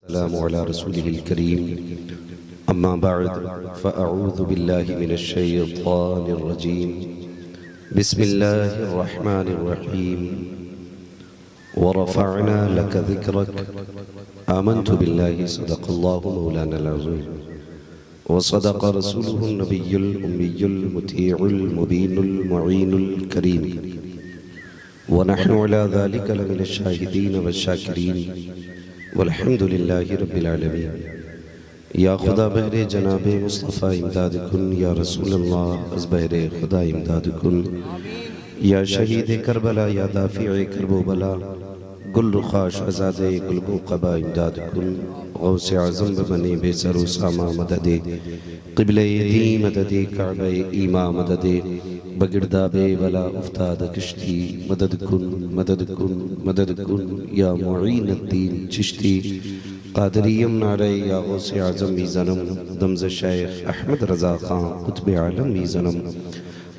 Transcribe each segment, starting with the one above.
अस्सलामु अला रसूलिहिल करीम अम्मा बअद फ़अऊज़ु बिल्लाहि मिनश शैतानिर रजीम बिस्मिल्लाहिर रहमानिर रहीम व रफ़अना लका ज़िक्रक आमन्तु बिल्लाहि सदक़ल्लाहु मौलानल अज़ीम व सदक़ रसूलुहुन नबियुल उम्मियुल मुतीउल मुबीनुल मुईनुल करीम व नहनु अला ज़ालिका लमिनश शाहिदीन वश्शाकिरीन वल्हम्दुलिल्लाहि रब्बिल आलमीन। या खुदा बहरे जनाबे मुस्तफ़ा इमदाद कुन, या रसूल अल्लाह अज़ बहरे खुदा इमदाद कुन, या शहीद करबला, या दाफ़िए करबो बला, गुल रुखाश आज़ादे गुलबो क़बा इमदाद कुन। गौसे आज़म बने बेसरो सामा मददे क़िबले दी मददे काबे ईमा मददे बगिरदा बे वला उफ्ताद किश्ती मदद कुन मदद कुन मदद कुन। या मुईन अद्दीन चिश्ती क़ादरियम नारे, या गौसे आज़म मीज़नम दमज़ शेख अहमद रज़ा ख़ान क़ुत्ब आलम मीज़नम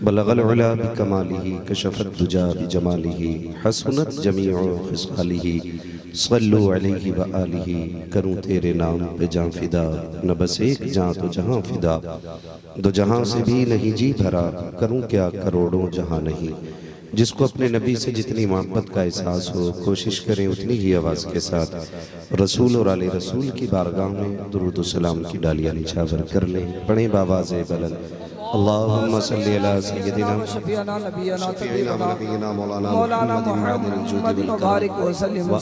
बलगल उला बिकमालिही कशफ़त दुजा बिजमालिही हसनत जमीउ ख़िसालिही सल्लु अलैहि व आलिही। करूँ तेरे नाम पे जान फ़िदा, न बस एक जान तो जहाँ फ़िदा, दो जहाँ से भी नहीं जी भरा, करूँ क्या करोड़ों जहाँ नहीं। जिसको अपने नबी से जितनी मोहब्बत का एहसास हो, कोशिश करें उतनी ही आवाज़ के साथ रसूल और आले रसूल की बारगाह में दुरूद सलाम की डालियाँ निछावर कर लें। पढ़ें बावाज़े बुलंद अल्लाहुम्मा सल्ली अला सय्यदिना नबीना मौलाना मुहम्मदिन व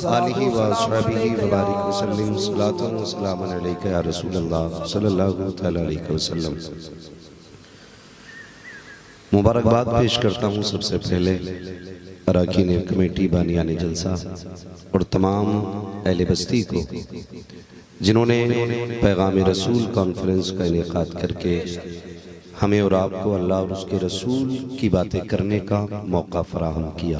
आलिहि व अस्हाबिहि व बारिक व सल्लिम सलातन व सलामन अलैका या रसूलल्लाह सल्लल्लाहु तआला अलैहि वसल्लम। मुबारकबाद पेश करता हूँ सबसे पहले अरकान कमेटी बानियान जलसा और तमाम अहले बस्ती को, जिन्होंने पैगाम रसूल कॉन्फ्रेंस का इनेकाद करके हमें और आपको अल्लाह और उसके रसूल की बातें करने का मौका फराहम किया।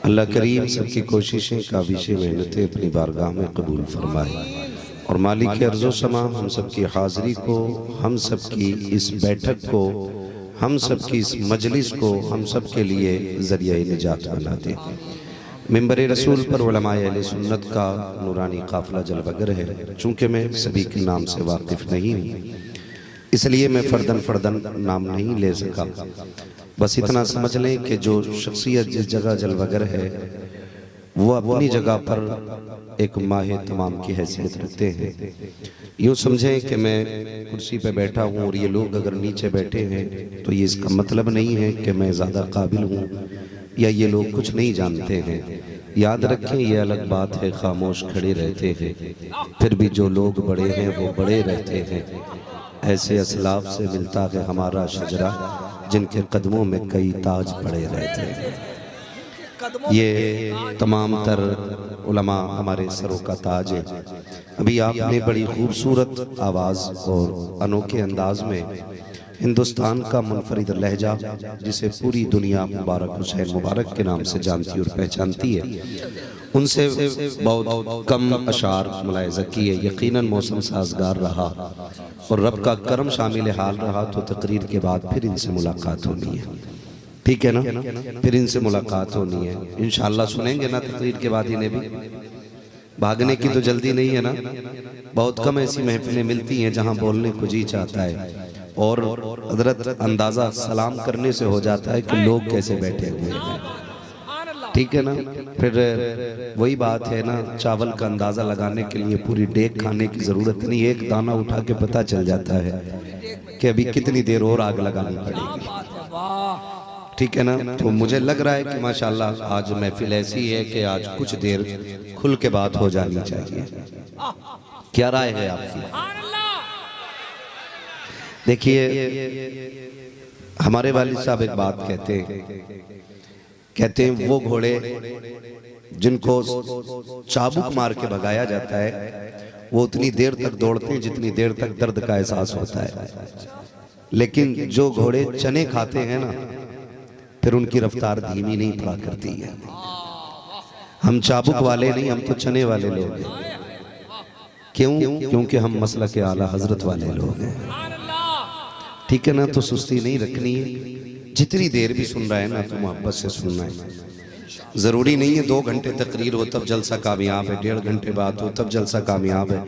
अल्लाह करीम सबकी कोशिशें, काविशें, मेहनतें अपनी बारगाह में कबूल फरमाए और मालिक अर्ज़ो समा हम सबकी हाज़िरी को, हम सबकी इस बैठक को, हम सबकी इस मजलिस को हम सब के लिए ज़रिया निजात बना दे। मिंबर रसूल पर उलमाए अहले सुन्नत का नूरानी काफ़िला जलवागर है। चूँकि मैं सभी के नाम से वाकिफ़ नहीं हूँ, इसलिए मैं फ़र्दन नाम नहीं ले सका। बस इतना समझ लें कि जो शख्सियत जिस जगह जलवागर है वो अपनी जगह पर एक माहे तमाम की हैसियत रखते हैं। यूँ समझें कि मैं कुर्सी पे बैठा हूँ और ये लोग अगर नीचे बैठे हैं तो ये इसका मतलब नहीं है कि मैं ज़्यादा काबिल हूँ या ये लोग कुछ नहीं जानते हैं। याद रखें, ये अलग बात है खामोश खड़े रहते हैं, फिर भी जो लोग बड़े हैं वो बड़े रहते हैं। ऐसे असलाफ से मिलता है हमारा शजरा, जिनके कदमों में कई ताज पड़े रहते हैं। ये तमाम तर उलमा हमारे सरों का ताज है। अभी आपने बड़ी खूबसूरत आवाज़ और अनोखे अंदाज में हिंदुस्तान का मुनफरिद लहजा, जिसे पूरी दुनिया मुबारक हुसैन मुबारक के नाम से जानती और पहचानती है, उनसे बहुत कम अशार मुलाहिज़ा किए। यकीनन मौसम साजगार रहा और रब का करम शामिल हाल रहा तो तकरीर के बाद फिर इनसे मुलाकात होनी है। ठीक है ना, फिर इनसे मुलाकात होनी है इंशाअल्लाह। सुनेंगे ना तकरीर के बाद इन्हें भी? भागने की तो जल्दी नहीं है ना। बहुत कम ऐसी महफिलें मिलती हैं जहां बोलने को जी चाहता है और हजरत अंदाज़ा सलाम करने से हो जाता है कि लोग कैसे बैठे हुए हैं। ठीक है ना, फिर वही बात है ना, चावल का अंदाज़ा लगाने के लिए पूरी डेग खाने की ज़रूरत नहीं, एक दाना उठा के पता चल जाता है कि अभी कितनी देर और आग लगानी पड़ेगी। ठीक है ना, तो मुझे लग रहा है कि माशाल्लाह आज महफिल ऐसी है कि आज कुछ देर खुल के बात हो जानी चाहिए। क्या राय है आपकी? देखिए, हमारे वालिद साहब एक बात कहते हैं वो घोड़े जिनको चाबुक मार के भगाया जाता है वो उतनी देर तक दौड़ते हैं जितनी देर तक दर्द का एहसास होता है, लेकिन जो घोड़े चने खाते हैं ना फिर उनकी रफ्तार धीमी नहीं पड़ा करती है। हम चाबुक वाले नहीं, हम तो चने वाले लोग हैं। क्यों? क्योंकि हम मसलक के आला हजरत वाले लोग हैं। ठीक है ना, तो सुस्ती नहीं रखनी है। जितनी देर भी सुन रहा है ना तो मोहब्बत से सुनना है। ज़रूरी नहीं है 2 घंटे तकरीर हो तब जलसा कामयाब है, 1.5 घंटे बात हो तब जलसा कामयाब है।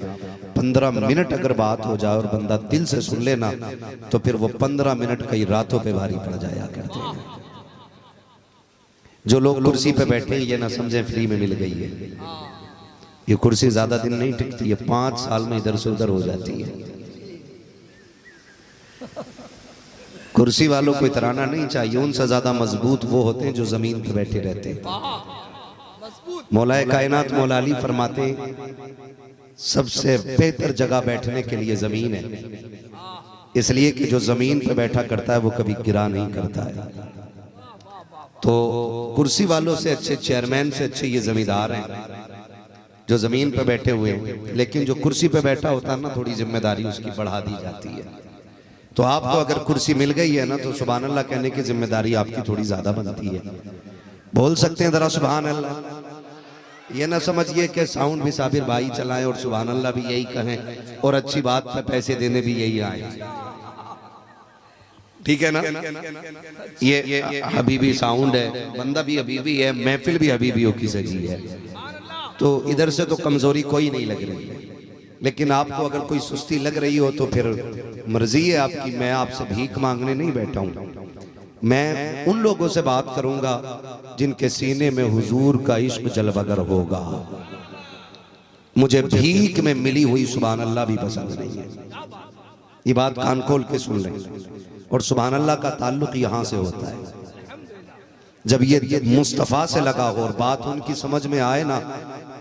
15 मिनट अगर बात हो जाए और बंदा दिल से सुन लेना तो फिर वो 15 मिनट कई रातों पे भारी पड़ जाया करते हैं। जो लोग कुर्सी पे बैठे हैं ये ना समझें फ्री में मिल गई है, ये कुर्सी ज्यादा दिन नहीं टिकती है, 5 साल में इधर से उधर हो जाती है। कुर्सी वालों को इतराना नहीं चाहिए, उनसे ज्यादा मजबूत वो होते हैं जो जमीन पर बैठे रहते हैं। मौलाए कायनात मौला अली फरमाते हैं सबसे बेहतर जगह बैठने के लिए जमीन है, इसलिए कि जो जमीन पर बैठा करता है वो कभी गिरा नहीं करता है। तो कुर्सी वालों से अच्छे, चेयरमैन से अच्छे ये जमींदार हैं जो जमीन पर बैठे हुए हैं, लेकिन जो कुर्सी पे बैठा होता है ना थोड़ी जिम्मेदारी उसकी बढ़ा दी जाती है। तो आपको अगर कुर्सी मिल गई है ना तो सुभान अल्लाह कहने की जिम्मेदारी आपकी थोड़ी ज्यादा बनती है। बोल सकते हैं जरा सुभान अल्लाह। ये ना समझिए कि साउंड भी साबिर भाई चलाएं और सुभान अल्लाह भी यही कहें और अच्छी बात पे पैसे देने भी यही आए, ठीक है ना। ये हबीबी साउंड है, बंदा भी हबीबी है, महफिल भी हबीबियों की सजी है, तो इधर से तो कमजोरी कोई नहीं लग रही है। लेकिन आपको अगर कोई सुस्ती लग रही हो तो फिर मर्जी है आपकी। मैं आपसे भीख मांगने नहीं बैठा हूं, मैं उन लोगों से बात करूंगा जिनके सीने में हुजूर का इश्क जलवगर होगा। मुझे भीख में मिली हुई सुभान अल्लाह भी पसंद नहीं है, ये बात कान खोल के सुन लें। और सुभान अल्लाह का ताल्लुक यहां से होता है, जब ये मुस्तफ़ा से लगा हो और बात उनकी समझ में आए ना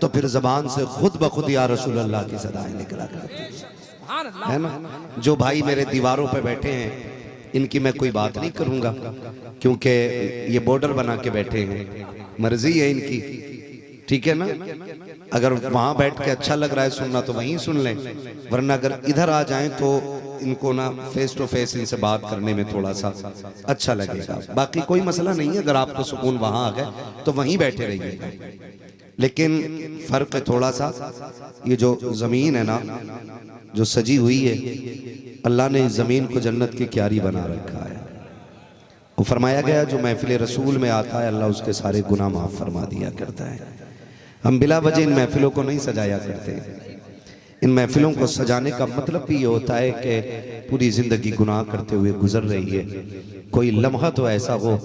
तो फिर जबान से खुद ब खुद या रसूल अल्लाह की सदाएं निकला करती है ना। जो भाई मेरे दीवारों पे बैठे हैं इनकी मैं कोई बात नहीं करूंगा, क्योंकि ये बॉर्डर बना के बैठे हैं, मर्जी है इनकी, ठीक है ना। अगर वहां बैठ के अच्छा लग रहा है सुनना तो वहीं सुन लें, वरना अगर इधर आ जाएं तो इनको ना फेस टू फेस इनसे बात करने में थोड़ा सा अच्छा लगेगा। बाकी कोई मसला नहीं है, अगर आपको सुकून वहां आ गए तो वहीं बैठे रहिएगा। लेकिन फर्क है थोड़ा सा, ये जो जमीन है ना जो सजी हुई है, अल्लाह ने इस जमीन को जन्नत की क्यारी बना रखा है। वो फरमाया गया जो महफिल रसूल में आता है अल्लाह उसके सारे गुनाह माफ फरमा दिया करता है। हम बिला वजह इन महफिलों को नहीं सजाया करते। इन महफिलों को सजाने का मतलब भी ये होता है कि पूरी जिंदगी गुनाह करते हुए गुजर रही है, कोई लम्हा तो ऐसा हो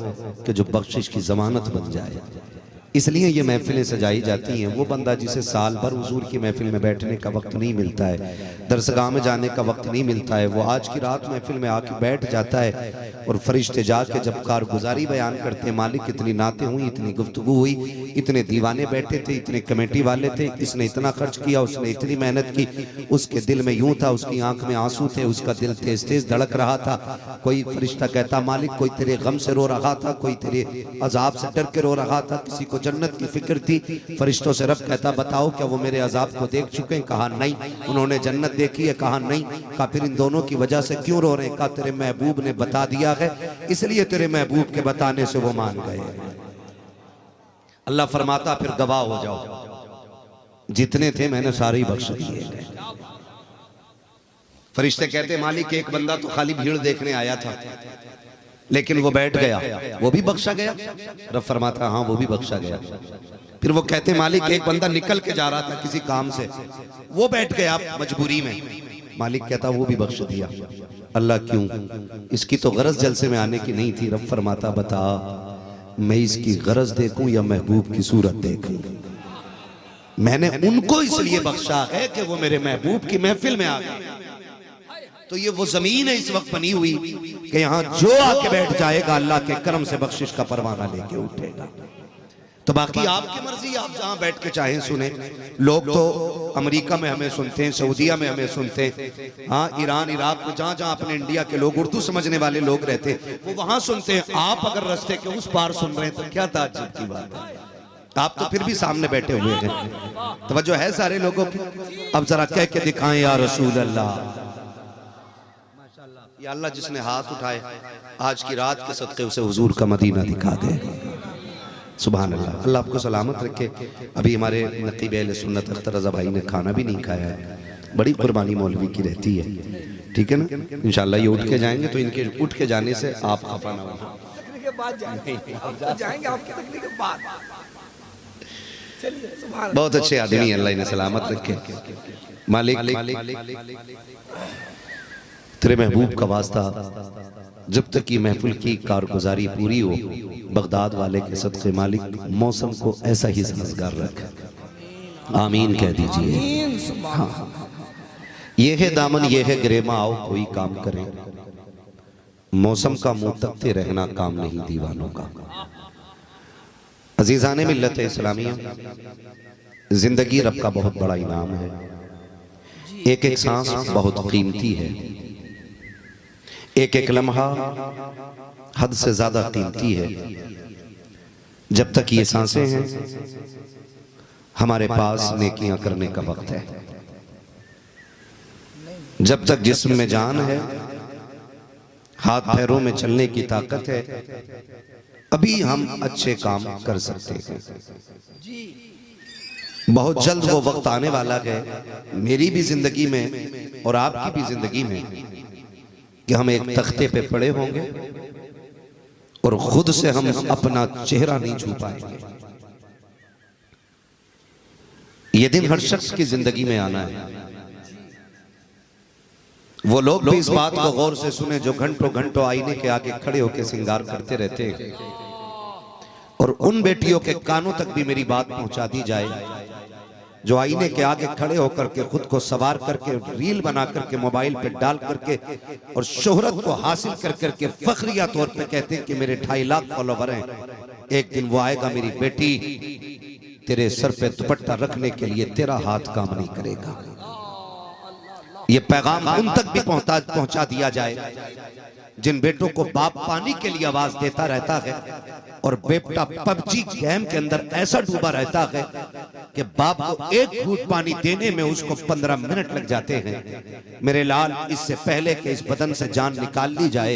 कि जो बख्शिश की जमानत बन जाए, इसलिए ये महफिलें सजाई जाती हैं। वो बंदा जिसे साल भर हुजूर की महफिल में बैठने का वक्त नहीं मिलता है, दरसगाह में जाने का वक्त नहीं मिलता है, वो आज की रात महफिल में आके बैठ जाता है और फरिश्ते जाके जब कारगुजारी बयान करते हैं, मालिक इतनी नातें हुई, इतनी गुफ्तगू हुई, इतने दीवाने बैठे थे, इतने कमेटी वाले थे, इसने इतना खर्च किया, उसने इतनी मेहनत की, उसके दिल में यूं था, उसकी आंख में आंसू थे, उसका दिल तेज तेज धड़क रहा था। कोई फरिश्ता कहता मालिक कोई तेरे गम से रो रहा था, कोई तेरे अजाब से डर के रो रहा था, किसी को जन्नत की फिक्र थी। फरिश्तों से रब कहता बताओ क्या वो मेरे अजाब को देख चुके हैं? कहा नहीं। उन्होंने जन्नत देखी है? कहा नहीं। कहा फिर इन दोनों की वजह से क्यों रो रहे हैं? कहा तेरे महबूब ने बता दिया है, इसलिए तेरे महबूब के बताने से वो मान गए। अल्लाह फरमाता फिर गवाह हो जाओ, जितने थे मैंने सारे ही बख्श दिए। फरिश्ते कहते मालिक एक बंदा तो खाली भीड़ देखने आया था लेकिन वो बैठ गया, वो भी बख्शा गया? रब फरमाता हाँ वो भी बख्शा गया। फिर वो कहते मालिक एक बंदा निकल के जा रहा था किसी काम से, वो बैठ गया मजबूरी में, मालिक कहता वो भी बख्श दिया। अल्लाह क्यों? इसकी तो गरज जलसे में आने की नहीं थी। रब फरमाता बता मैं इसकी गरज देखूं या महबूब की सूरत देखूं? मैंने उनको इसलिए बख्शा है कि वो मेरे महबूब की महफिल में आ गए। तो ये वो जमीन है इस वक्त बनी हुई कि यहाँ जो आके बैठ जाएगा अल्लाह के करम से बख्शिश का परवाना लेके उठेगा। तो बाकी आपकी मर्जी, आप जहाँ बैठ के चाहें सुने। लोग तो अमेरिका में हमें सुनते हैं, सऊदीया में हमें सुनते हैं, हाँ ईरान इराक में जहाँ जहाँ अपने इंडिया के लोग उर्दू समझने वाले लोग रहते हैं वो वहां सुनते हैं। आप अगर रास्ते के उस पार सुन रहे हैं तो क्या ताज्जुब की बात है, आप तो फिर भी सामने बैठे हुए हैं। तवज्जो है सारे लोगों की? अब जरा कह के दिखाएं या रसूल अल्लाह। या अल्लाह जिसने हाथ उठाए आज की रात के सदक़े उसे हुजूर का मदीना दिखा दे। सुभान अल्लाह। अल्लाह आपको सलामत रखे। अभी हमारे नकीब अहले सुन्नत अख्तर रज़ा भाई ने खाना भी नहीं खाया है, बड़ी कुर्बानी मौलवी की रहती है, ठीक है ना। इंशाल्लाह ये उठ के जाएंगे तो इनके उठ के जाने से आप खफा ना हो। बहुत अच्छे आदमी, अल्लाह इन्हें सलामत रखे। मालिक तेरे महबूब का वास्ता, जब तक ये महफिल की कारगुजारी पूरी हो, बगदाद वाले के सदक़े मालिक मौसम को ऐसा ही साज़गार रख। आमीन कह दीजिए। हाँ, ये है दामन, ये है गिरेमा, आओ कोई काम करें। मौसम का मुंह तकते रहना काम नहीं दीवानों का। अजीज़ाने मिल्लत इस्लामिया, जिंदगी रब का बहुत बड़ा इनाम है। एक एक सांस बहुत कीमती है, एक एक लम्हा हद से ज्यादा कीमती है। जब तक ये सांसें हैं हमारे पास नेकियां करने का वक्त है। जब तक जिस्म में जान है, हाथ पैरों में चलने की ताकत है, अभी हम अच्छे काम कर सकते हैं। बहुत जल्द वो वक्त आने वाला है, मेरी भी जिंदगी में और आपकी भी जिंदगी में, कि हम एक तख्ते पे पड़े होंगे और खुद से हम अपना चेहरा नहीं छू पाएंगे। ये दिन हर शख्स की जिंदगी में आना है। वो लोग भी इस बात को गौर से सुने जो घंटों घंटों आईने के आगे खड़े होकर श्रृंगार करते रहते हैं, और उन बेटियों के कानों तक भी मेरी बात पहुंचा दी जाए जो आईने के आगे खड़े होकर के खुद को सवार करके रील बना करके मोबाइल पे डाल करके और शोहरत को हासिल कर करके फखरिया तौर पे कहते हैं कि मेरे 2.5 लाख फॉलोवर हैं। एक दिन वो आएगा मेरी बेटी, तेरे सर पे दुपट्टा रखने के लिए तेरा हाथ काम नहीं करेगा। ये पैगाम उन तक भी पहुंचा दिया जाए जिन बेटों को बाप पानी के लिए आवाज देता रहता है और बेटा पबजी गेम के अंदर ऐसा डूबा रहता है कि बाप को एक घूंट पानी देने में उसको 15 मिनट लग जाते हैं। मेरे लाल, इससे पहले कि इस बदन से जान निकाल ली जाए,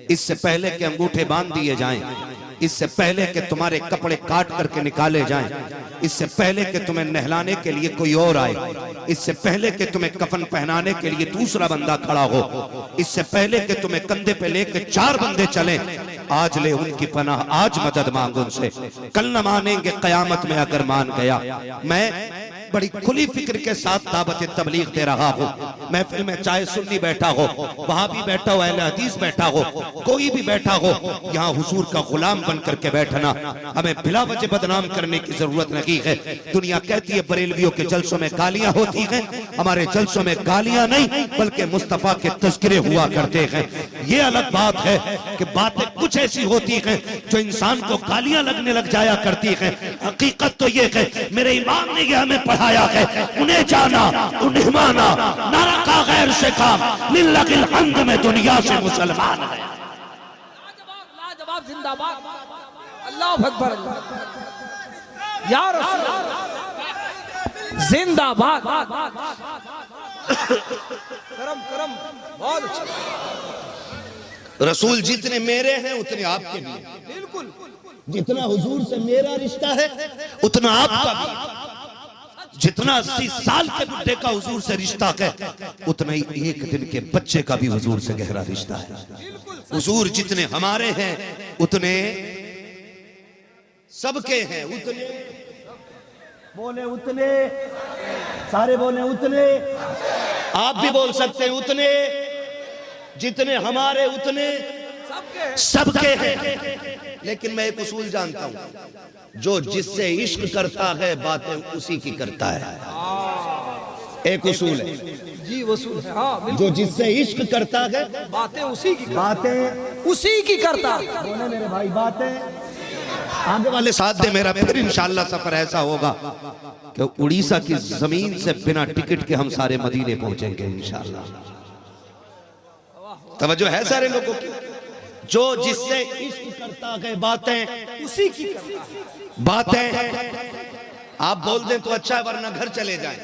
इससे पहले कि अंगूठे बांध दिए जाएं, इससे पहले कि तुम्हारे कपड़े काट करके निकाले जाएं, इससे पहले कि तुम्हें नहलाने के लिए कोई और आए, इससे पहले कि तुम्हें कफन पहनाने के लिए दूसरा बंदा खड़ा हो, इससे पहले कि तुम्हें कंधे पे लेके 4 बंदे चलें, आज ले उनकी पनाह, आज मदद मांग उनसे। कल न मानेंगे कयामत में अगर मान गया। मैं बड़ी खुली फिक्र के साथ दावत तबलीग दे रहा हूँ। महफिल में चाहे सुन्नी बैठा हो, वहां भी बैठा हो, अहले हदीस बैठा हो, कोई भी बैठा हो, यहाँ हुजूर का गुलाम बन करके बैठना। हमें बिला वजह बदनाम करने की जरूरत नहीं है। दुनिया कहती है बरेलवियों के जलसों में गालियां होती हैं, हमारे जलसों में गालियां नहीं बल्कि मुस्तफा के तज़किरे हुआ करते हैं। ये अलग बात है कि बातें कुछ ऐसी होती हैं जो इंसान को गालियां लगने लग जाया करती हैं। हकीकत तो ये है, मेरे इमाम ने ये हमें पढ़ाया है, उन्हें जाना उन्हें माना, ना रखा गैर से काम, लिल्लाहिल हम्द में दुनिया से मुसलमान है। लाजवाब, जिंदाबाद, अल्लाह अकबर, या रसूल जिंदाबाद। करम करम, बहुत अच्छा। रसूल जितने मेरे हैं उतने आपके भी हैं। बिल्कुल, जितना हुजूर से मेरा रिश्ता है उतना आपका भी। जितना 80 साल के बुढ़े का हुजूर से रिश्ता है, उतना ही एक दिन के बच्चे का भी हुजूर से गहरा रिश्ता है। हुजूर जितने हमारे हैं उतने सबके हैं। उतने बोले उतने, सारे बोले उतने, आप भी बोल सकते हैं उतने, जितने हमारे उतने सबके हैं। लेकिन मैं एक उसूल जानता हूं, जो जिससे इश्क करता है बातें उसी की करता है। एक उसूल है जी, वसूल है। हाँ, जो जिससे इश्क करता है बातें उसी की, बातें उसी की करता। बोले मेरे भाई, बातें आगे वाले साथ दे मेरा। फिर इंशाअल्लाह सफर ऐसा होगा कि उड़ीसा की जमीन से बिना टिकट के हम सारे मदीने पहुंचेंगे इंशाअल्लाह। तवज्जो है सारे लोगों की। जो जिससे इश्क करता है बातें उसी की करता। बातें आप बोल दें तो अच्छा है, वरना घर चले जाएं।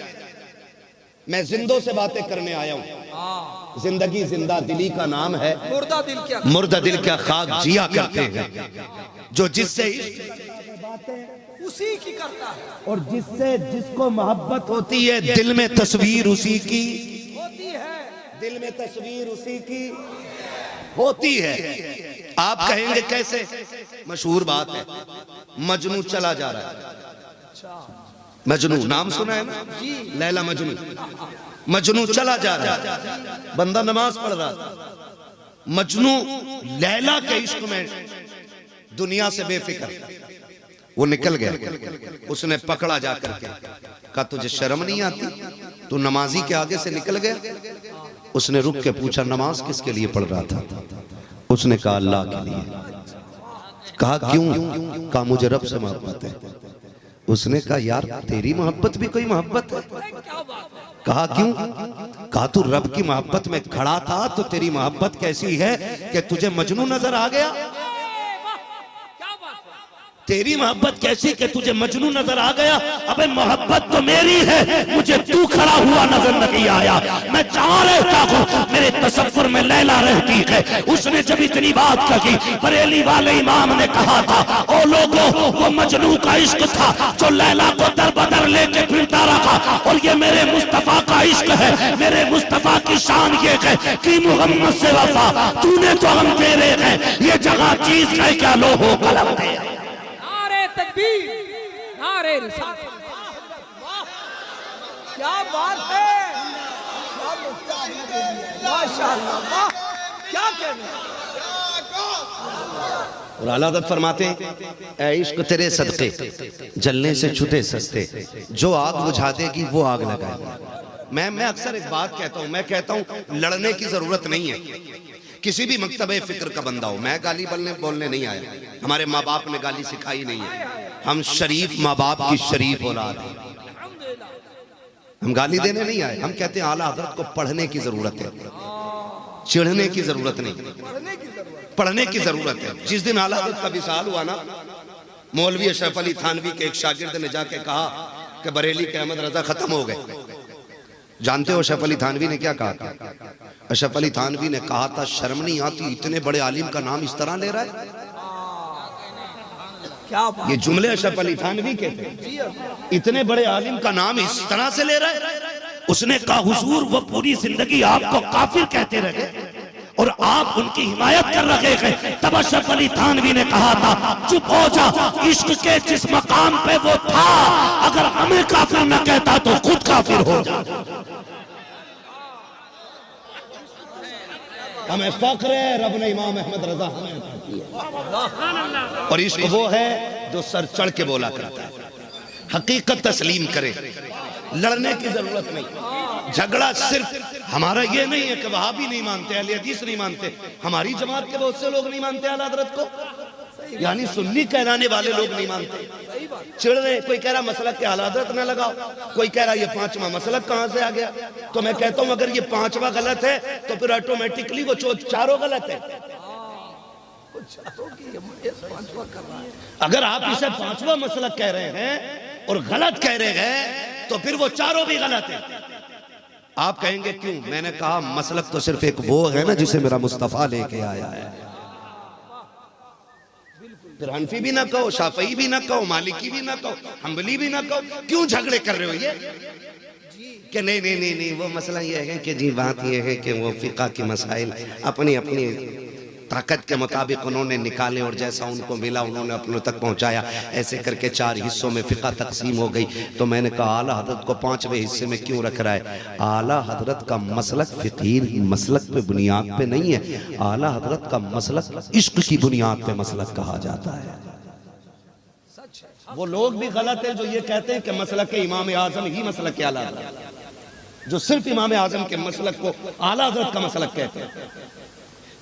मैं जिंदों से बातें करने आया हूं। जिंदगी जिंदा दिली का नाम है, मुर्दा दिल क्या, मुर्दा दिल क्या खाक जिया करते हैं। जो जिससे इश्क बातें उसी की करता है, और जिससे जिसको मोहब्बत होती है दिल में तस्वीर उसी की होती है, दिल में तस्वीर उसी की होती है। आप कहेंगे कैसे? मशहूर बात है, मजनू चला जा रहा है, मजनू नाम सुना है ना, लैला मजनू। मजनू चला जा रहा है, बंदा नमाज पढ़ रहा था, मजनू लैला के इश्क में दुनिया से बेफिक्र, वो निकल गया। उसने पकड़ा जाकर के, कहा तुझे शर्म नहीं आती, तू नमाजी के आगे से निकल गया। उसने रुक के पूछा नमाज किसके लिए पढ़ रहा था? उसने कहा अल्लाह के लिए। कहा क्यों? कहा मुझे रब से मोहब्बत है। उसने कहा यार तेरी मोहब्बत भी कोई मोहब्बत है? कहा क्यों? कहा तू रब की मोहब्बत में खड़ा था तो तेरी मोहब्बत कैसी है कि तुझे मजनू नजर आ गया? तेरी मोहब्बत कैसी कि तुझे मजनू नजर आ गया? अबे मोहब्बत तो मेरी है, मुझे तू खड़ा हुआ नजर नहीं आया। मैं जहां रहता हूं मेरे तसव्वुर में लैला रहती है। उसने जब इतनी बात कही, बरेली वाले इमाम ने कहा था ओ लोगों, वो मजनू का इश्क था जो लैला को दर बदर लेके फिरता रहा, और ये मेरे मुस्तफा का इश्क है। मेरे मुस्तफा की शान ये है कि मोहम्मद से वफा तूने तो हम तेरे हैं, ये जगह चीज है क्या लो हो कलम दे। तकबीर, नारे रिसालत। वाह क्या बात है, माशाअल्लाह, वाह क्या कहने। और आला हज़रत फरमाते हैं ऐ इश्क तेरे सदके जलने से छूटे सस्ते, जो आग बुझा देगी वो आग लगाएगी। मैं अक्सर एक बात कहता हूं, मैं कहता हूं लड़ने की जरूरत नहीं है। किसी भी मकतबे फिक्र का बंदा हो, मैं गाली बोलने नहीं आया, हमारे माँ बाप ने गाली सिखाई नहीं है। हम शरीफ माँ बाप की शरीफ औलाद हैं, हम गाली देने नहीं आए। हम कहते हैं आला हज़रत को पढ़ने की जरूरत है, चिढ़ने की जरूरत नहीं, पढ़ने की जरूरत है। जिस दिन आला हज़रत का विसाल हुआ ना, मौलवी अशरफ अली थानवी के एक शागिर्द ने जाके कहा कि बरेली के अहमद रजा खत्म हो गए। जानते हो अशरफ अली थानवी ने क्या कहा था? अशरफ अली थानवी ने कहा था शर्म नहीं आती, इतने बड़े आलिम का नाम इस तरह ले रहा है। क्या ये जुमले अशरफ अली थानवी के थे, इतने बड़े आलिम का नाम इस तरह से ले रहा है। उसने कहा हुजूर वो पूरी जिंदगी आपको काफिर कहते रहे और आप उनकी हिमायत कर रहे हैं। तब अशरफ अली थानवी ने कहा था चुप हो जा, इश्क के जिस मकाम पे वो था अगर हमें काफिर न कहता तो खुद काफिर हो जा। हमें फख्र है रब ने इमाम अहमद रजा हमें दिया। और इश्क वो है जो सर चढ़ के बोला करता है, हकीकत तस्लीम करे, लड़ने की जरूरत नहीं। झगड़ा सिर्फ हमारा ये नहीं है कि वहाबी नहीं मानते, अहले हदीस नहीं मानते, हमारी जमात के बहुत से लोग नहीं मानते आला हज़रत को, यानी सुन्नी कहलाने वाले लोग नहीं मानते। चिढ़ रहे, कोई कह रहा मसलक के आला हज़रत न लगाओ, कोई कह रहा ये पांचवा मसलक कहां से आ गया। तो मैं कहता हूं अगर ये पांचवा गलत है तो फिर ऑटोमेटिकली वो चारों गलत है। अगर आप इसे पांचवा मसलक कह रहे हैं और गलत कह रहे हैं तो फिर वो चारों भी गलत है। आप कहेंगे क्यों? मैंने कहा मसलक तो सिर्फ एक वो है ना जिसे मेरा मुस्तफा लेके आया है। फिर हनफी भी ना कहो, शाफई भी ना कहो, मालिकी भी ना कहो, हम्बली भी ना कहो। क्यों झगड़े कर रहे हो ये कि नहीं नहीं नहीं नहीं वो मसला ये है कि जी बात ये है कि वो फिक़ा के मसाइल अपनी अपनी ताकत के मुताबिक उन्होंने निकाले और जैसा उनको मिला उन्होंने अपनों तक पहुंचाया। ऐसे करके 4 हिस्सों में फिक़ा तकसीम हो गई। तो मैंने कहा आला हज़रत को 5वें हिस्से में क्यों रख रहा है? आला हज़रत का मसलक फ़िक़ही मसलक पे बुनियाद पे नहीं है, आला हज़रत का मसलक इश्क की बुनियाद पे मसलक कहा जाता है। वो लोग भी गलत है जो ये कहते हैं कि मसलक इमाम आज़म ही मसलक के आला हज़रत, जो सिर्फ इमाम आज़म के मसलक को आला हज़रत का मसलक कहते हैं।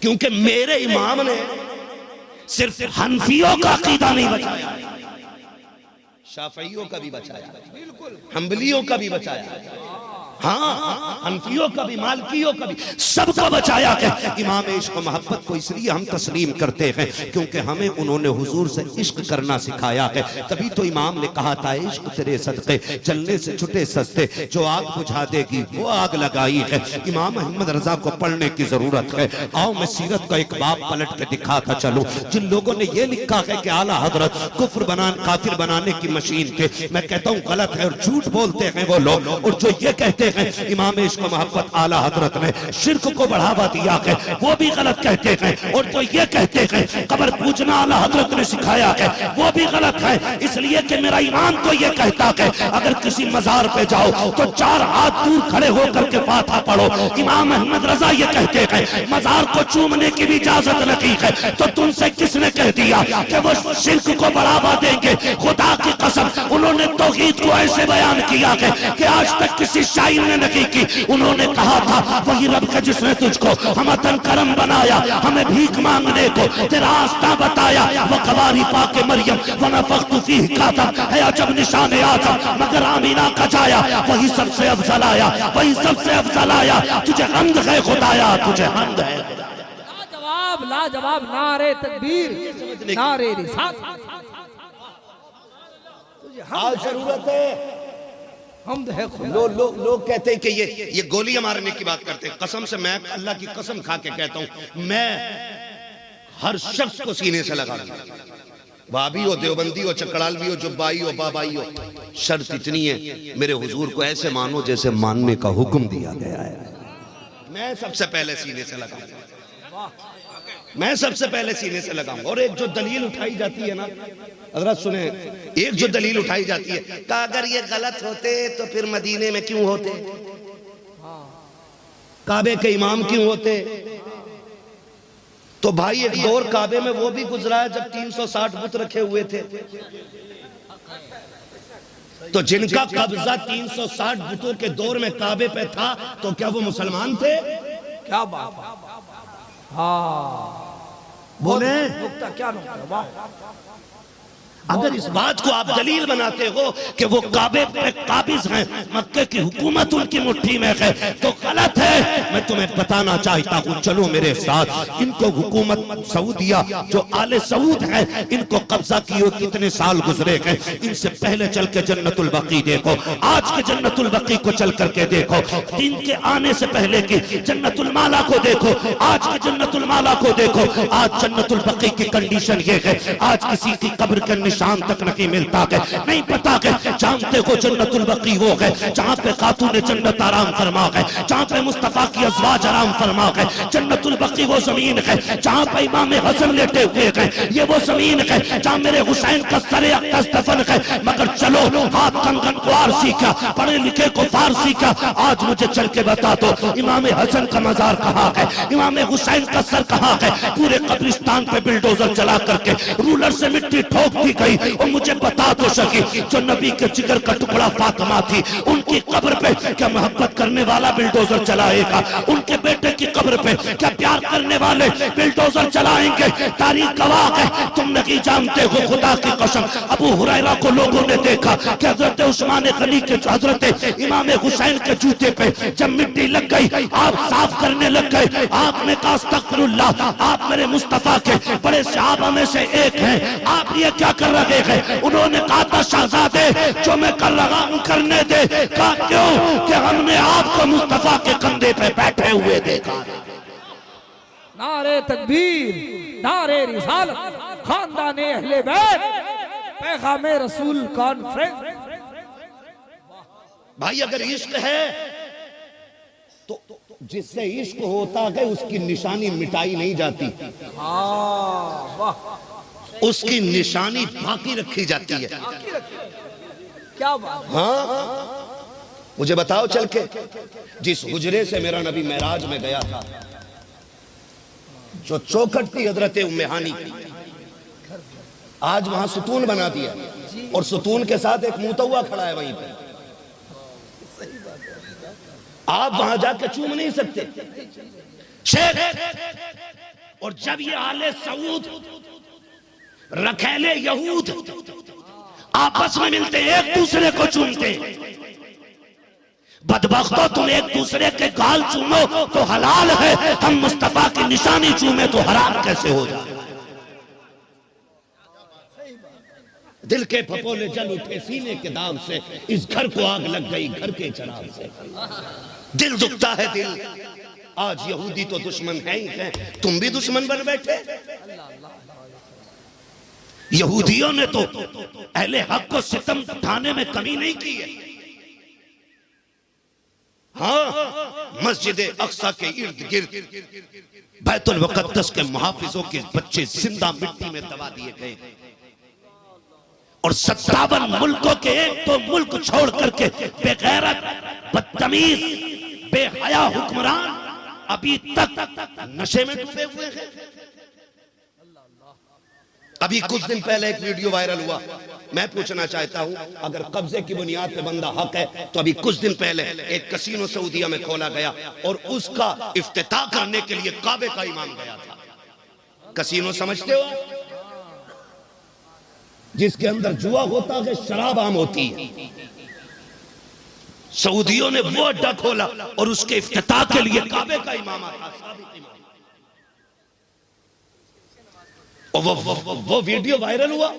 क्योंकि मेरे इमाम ने सिर्फ हनफियों का अकीदा नहीं बचाया, शाफियों का भी बचाया, हम्बलियों का भी बचाया, हाँ हनफियों का भी, मालिकियों का भी, सबको बचाया है। इमाम इश्क मोहब्बत को इसलिए हम तस्लीम करते हैं क्योंकि हमें उन्होंने हुजूर से इश्क करना सिखाया है। तभी तो इमाम ने कहा था इश्क तेरे सदके चलने से छुटे सस्ते, जो आग बुझा देगी वो आग लगाई है। इमाम अहमद रजा को पढ़ने की जरूरत है। आओ मैं सीरत का एक बाब पलट के दिखाता चलूं। जिन लोगों ने ये लिखा है कि आला हज़रत काफिर बनाने की मशीन थे, मैं कहता हूँ गलत है और झूठ बोलते हैं वो लोग। और जो ये कहते कहते हैं इमाम इश्क मोहब्बत आला हजरत ने शिर्क को बढ़ावा दिया है, वो भी गलत कहते हैं। और जो ये कहते हैं कब्र पूजना आला हजरत ने सिखाया है, वो भी गलत है। इसलिए कि मेरा ईमान तो ये कहता है अगर किसी मजार पे जाओ तो 4 हाथ दूर खड़े होकर के फातिहा पढ़ो। इमाम अहमद रजा ये कहते हैं मजार को चूमने की भी इजाजत नहीं है। तो तुमसे किसने कह दिया कि वो शिर्क को बढ़ावा देंगे? खुदा की कसम उन्होंने तौहीद को ऐसे बयान किया है कि आज तक किसी शायर ने नहीं की। उन्होंने कहा था वही रब का जिसने तुझको हमतन करम बनाया, हमें भीख मांगने को तेरा रास्ता बताया। वो कवारी पाके मरियम वनफ़ख़्तु फ़ीह का था है अजब निशान आज़म, मगर आमीना का जाया वही सबसे अफजल आया, वही सबसे अफजल आया। तुझे हम्द है खुदाया, तुझे हम्द है। लाजवाब लाजवाब, नारे तकबीर, नारे रिसालत। आज जरूरत है हमद है खुदा। लोग कहते हैं कि ये गोलियां मारने की बात करते हैं। कसम से मैं अल्लाह की कसम खा के कहता हूं, मैं हर शख्स को सीने से लगा दूं, भाभी हो, देवबंदी हो, चकड़ालवी हो, जुब्बाई हो, बाबाई हो। शर्त इतनी है मेरे हुजूर को ऐसे मानो जैसे मानने का हुक्म दिया गया है। मैं सबसे पहले सीने से लगाऊंगा, मैं सबसे पहले सीने से लगाऊंगा। और एक जो दलील उठाई जाती है ना हज़रत सुने, एक जो दलील उठाई जाती है कि अगर ये गलत होते तो फिर मदीने में क्यों होते, काबे के इमाम क्यों होते? तो भाई एक दौर काबे में वो भी गुजरा है जब 360 बुत रखे हुए थे। तो जिनका कब्जा 360 बुतों के दौर में काबे पे था तो क्या वो मुसलमान थे? क्या बात, हाँ बोले नुक्ता, क्या नुक्ता, वाह। अगर इस बात को आप दलील बनाते हो कि वो काबे पे काबिज हैं, मक्के की हुकूमत उनकी मुट्ठी में है, तो गलत है। मैं तुम्हें बताना चाहता हूँ, चलो मेरे साथ। इनको हुकूमत सऊदिया जो आले सऊद है इनको कब्जा किए कितने साल गुजरे हैं। इनसे पहले चल के जन्नतुल बकी देखो, आज के जन्नतुल बकी को चल करके देखो, इनके आने से पहले की जन्नतुल माला को देखो, आज के जन्नतुल माला को देखो। आज जन्नतुल बकी की कंडीशन ये है, आज किसी की कब्र के शाम तक नहीं मिलता है, नहीं पता है। जानते हो जन्नतुल बकी वो है जहाँ पे खातून जन्नत आराम फरमा है, जहाँ पे मुस्तफा की अज़वाज आराम फरमा है। जन्नतुल बकी वो जमीन है जहाँ पे इमाम हसन लेटे हुए हैं, ये वो जमीन है जहाँ मेरे हुसैन का सरे अक़दस दफन है। मगर चलो हाथ कंगन को आरसी का, पढ़े लिखे को फारसी का, आज मुझे चल के बता दो इमाम हसन का मजार कहाँ है, इमाम हुसैन का सर कहाँ है। पूरे कब्रिस्तान पे बिल्डोजर चला करके रूलर से मिट्टी ठोक दी गई। और मुझे बता तो सकी जो नबी के जिगर का टुकड़ा फातिमा थी, उनकी कब्र पे क्या मोहब्बत करने वाला बिल्डोजर चलाएगा? उनके बेटे की कब्र पे क्या प्यार करने वाले बिल्डोजर चलाएंगे? तारीख गवाह है, तुम नहीं जानते हो। खुदा की कसम, अबू हुरैरा को लोगों ने देखा कि हजरत उस्मान गनी के, हजरत इमाम हुसैन के जूते पे जब मिट्टी लग गई आप साफ करने लग गए। आपने कहा अस्तगफिरुल्लाह, आप मेरे मुस्तफा के बड़े सहाबा में से एक हैं, आप ये क्या कर रहे हैं? उन्होंने कहा था शहजादे जो मैं कर रहा हूं करने दे। कहा क्यों? कि हमने आपको मुस्तफा के कंधे पे बैठे हुए देखा। नारे तकबीर, नारे रिसालत, खानदाने अहले बैत, पैगामे रसूल कॉन्फ्रेंस। भाई अगर इश्क है तो जिससे इश्क होता है उसकी निशानी मिटाई नहीं जाती, उसकी निशानी बाकी रखी जाती है। क्या बात, हाँ मुझे बताओ चल के, जिस हुजरे से मेरा नबी मेराज में गया था, जो चौखट थी हजरत उम्मे हानी की, आज वहां सुतून बना दिया और सुतून के साथ एक मुतव्वा खड़ा है वहीं पे। आप वहां जाकर चूम नहीं सकते शेख। और जब ये आले सऊद रखेले यहूद आपस में मिलते एक दूसरे को चूमते। बदबख्तो तुम एक दूसरे के गाल चूमो तो हलाल है, हम मुस्तफा की निशानी चूमे तो हराम कैसे हो जाए? दिल के फपोले जल उठे सीने के दाम से, इस घर को आग लग गई घर के चराग से। दिल दुखता है दिल, आज यहूदी तो दुश्मन है ही है, तुम भी दुश्मन बन बैठे। यहूदियों ने तो अहले हक को सितम उठाने में कमी नहीं की है। हाँ, मस्जिद अक्सा के इर्द गिर्द बैतुल मुक़द्दस के मुहाफिजों के बच्चे जिंदा मिट्टी में दबा दिए गए और 57 मुल्कों के एक तो मुल्क छोड़ करके बेगैरत, बदतमीज, बेहया हुक्मरान अभी तक नशे में डूबे हुए हैं। अभी कुछ दिन पहले एक वीडियो वायरल हुआ, मैं पूछना चाहता हूं, अगर कब्जे की बुनियाद पे बंदा हक है तो अभी कुछ दिन पहले एक कसीनो सऊदीया में खोला गया और उसका इफ्तिताह करने के लिए काबे का इमाम गया था। कसीनो समझते हो, जिसके अंदर जुआ होता है, शराब आम होती है। सऊदियों ने वो अड्डा खोला और उसके इफ्तिताह के लिए काबे का इमाम आता, और वो वीडियो वायरल हुआ।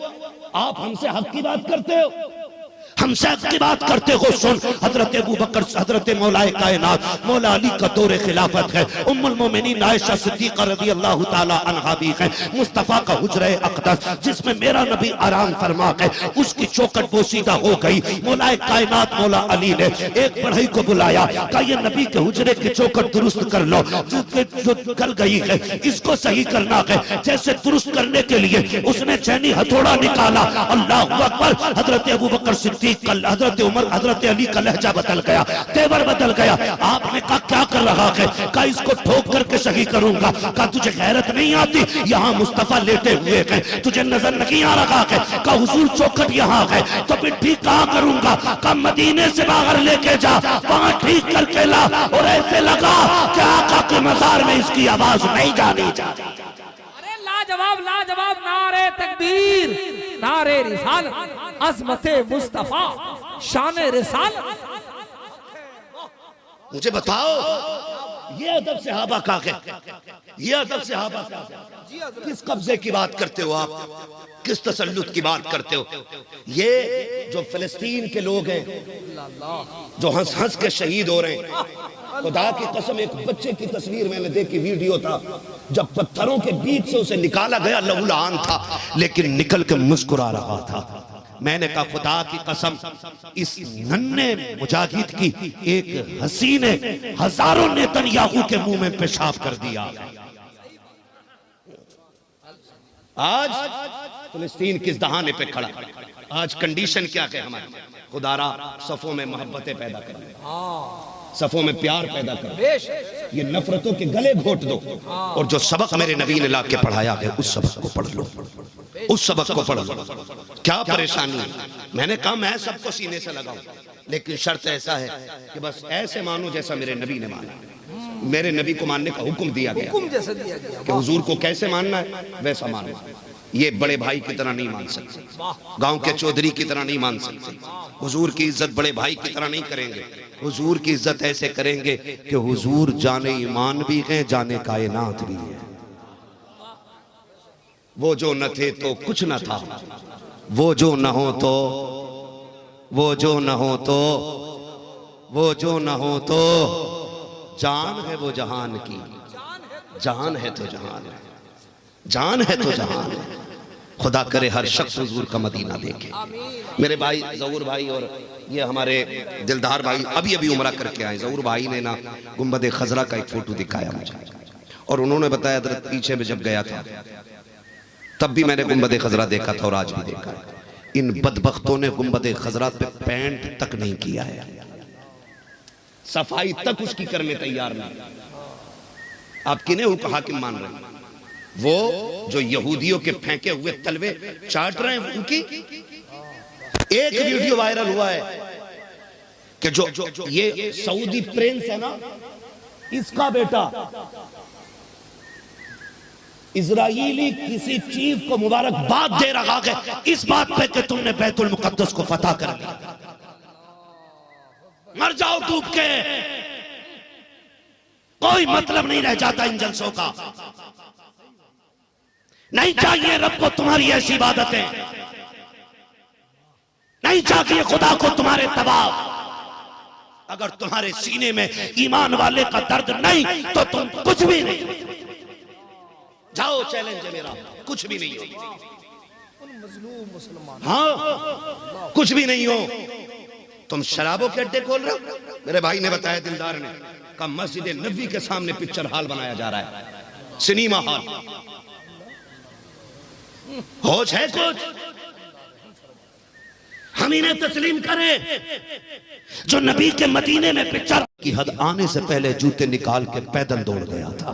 आप हमसे हक की बात करते हो, हमसे हक की बात करते हो। सुन, हजरत अबू बकर, हजरत मौलाए कायनात मौला अली का दौरे खिलाफत है, उम्मुल मोमिनीन आयशा सिद्दीका रज़ी अल्लाह ताला अन्हा भी है, मुस्तफा का हुजरा अक़दस जिसमें मेरा नबी आराम फरमा है, उसकी चौखट बोसीदा हो गई। मौलाए कायनात मौला अली ने एक बढ़ई को बुलाया, कहा ये नबी के हुजरे की चौखट दुरुस्त कर लो, जो गल गई है इसको सही करना है। जैसे दुरुस्त करने के लिए उसने चैनी हथौड़ा निकाला, अल्लाहु अकबर, हजरत अबू बकर सिद्दीक, हजरत उमर, हजरत अली का लहजा बदल गया, तेवर बदल गया। आपने कहा क्या कर रहा है? कहा इसको ठोक करके सही करूंगा। कहा तुझे गैरत नहीं आती? यहाँ मुस्तफा लेटे हुए हैं, तुझे नजर नहीं आ रहा है? कहा हुजूर चौखट यहाँ है, तो फिर ठीक कहाँ करूंगा? कहा मदीने से बाहर लेके जा, वहां ठीक करके ला और ऐसे लगा कि आका के मजार में इसकी आवाज नहीं जानी चाहिए। अरे लाजवाब लाजवाब, नारे तकबीर, नारे रिसालत, अज़मते मुस्तफा, शान रिसालत। मुझे बताओ, ये अदब सहाबा का है, ये अदब सहाबा का है। किस कब्जे की बात करते हो आप? किस तसल्लुत की बात करते हो? ये जो फिलिस्तीन के लोग हैं, जो हंस हंस के शहीद हो रहे हैं, खुदा की कसम, एक बच्चे की तस्वीर मैंने देखी, वीडियो था, जब पत्थरों के बीच से उसे निकाला गया, लहूलुआन था लेकिन निकल के मुस्कुरा रहा था। मैंने कहा खुदा की कसम, इस नन्हे मुजाहिद की एक हंसी ने हजारों नेतन्याहू के मुंह में पेशाब कर दिया। आज फिलिस्तीन किस दहाने पे खड़ा, आज कंडीशन क्या है हमारी? खुदारा सफों में मोहब्बतें पैदा कर, सफों में प्यार पैदा कर, ये नफरतों के गले घोट दो, और जो सबक मेरे नबी ने ला के पढ़ाया है उस सबक को पढ़ लो, उस सबक को पढ़ लो। क्या परेशानी है? मैंने कहा मैं सबको सीने से लगाऊं, लेकिन शर्त ऐसा है कि बस ऐसे मानो जैसा मेरे नबी ने माना। मेरे नबी को मानने का हुक्म दिया गया कि हुजूर को कैसे मानना है वैसा मानना। ये बड़े भाई की तरह नहीं मान सकते, गांव के चौधरी की तरह नहीं मान सकते। हुजूर की इज्जत बड़े भाई की तरह नहीं करेंगे, हुजूर की इज्जत ऐसे करेंगे कि हुजूर जाने ईमान भी हैं, जाने कायनात भी है। वो जो न थे तो कुछ न था, वो जो न हो तो, वो जो न हो तो, वो जो न हो तो, जान है वो जहान की, जान है तो जहान है, जान है तो जहान है। खुदा करे हर शख्स हुजूर का मदीना देखे। मेरे भाई ज़हूर भाई और ये हमारे दिलदार भाई अभी अभी उम्रा करके आए। ज़हूर भाई ने ना गुंबद खजरा का एक फोटो दिखाया मुझे, और उन्होंने बताया पीछे में जब गया था तब भी मैंने गुंबद खजरा देखा था और आज भी देखा है। इन बदबख्तों ने गुंबद खजरा पे पेंट तक नहीं किया है, सफाई तक उसकी करने तैयार नहीं। आप किन्हें हाकिम मान रहे हैं? वो जो यहूदियों के फेंके हुए तलवे चाट रहे हैं उनकी। एक वीडियो वायरल हुआ है कि जो ये सऊदी प्रिंस है ना, इसका बेटा इजरायली किसी चीफ को मुबारकबाद दे रहा है इस बात पे कि तुमने बैतुल मुकद्दस को फतह कर लिया। मर जाओ डूब के, कोई मतलब नहीं रह जाता इन जलसों का। नहीं चाहिए रब को तुम्हारी ऐसी इबादतें, नहीं चाहिए खुदा को तुम्हारे तवाफ। अगर तुम्हारे सीने में ईमान वाले का दर्द नहीं तो तुम कुछ भी नहीं। जाओ, चैलेंज है मेरा, कुछ भी नहीं हो। हाँ, कुछ भी नहीं हो। तुम शराबों के अड्डे खोल रहे हो? मेरे भाई ने बताया, दिलदार ने कहा, मस्जिद नबी के सामने पिक्चर हॉल बनाया जा रहा है, सिनेमा हॉल। होश है कुछ? हम इन्हें तस्लीम करें जो नबी के मदीने में पिक्चर की हद आने से पहले जूते निकाल के पैदल दौड़ गया था,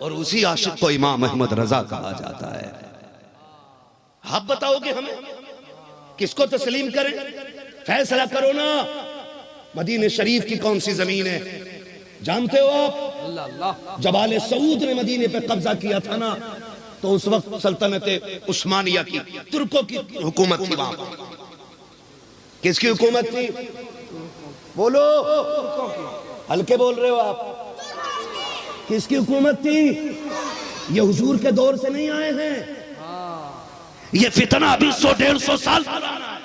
और उसी आशिक को इमाम अहमद रजा कहा जाता है। आप बताओगे हमें किसको तस्लीम करें? फैसला करो ना। मदीने शरीफ की कौन सी जमीन है जानते हो आप? जब आले सऊद ने मदीने पे कब्जा किया था ना, तो उस वक्त सल्तनत उस्मानिया की, तुर्कों की हुकूमत थी वहां। किसकी हुकूमत थी? बोलो, हल्के बोल रहे हो आप। किसकी हुकूमत थी? ये हुजूर के दौर से नहीं आए हैं, ये फितना अभी 100-150 साल पुराना है,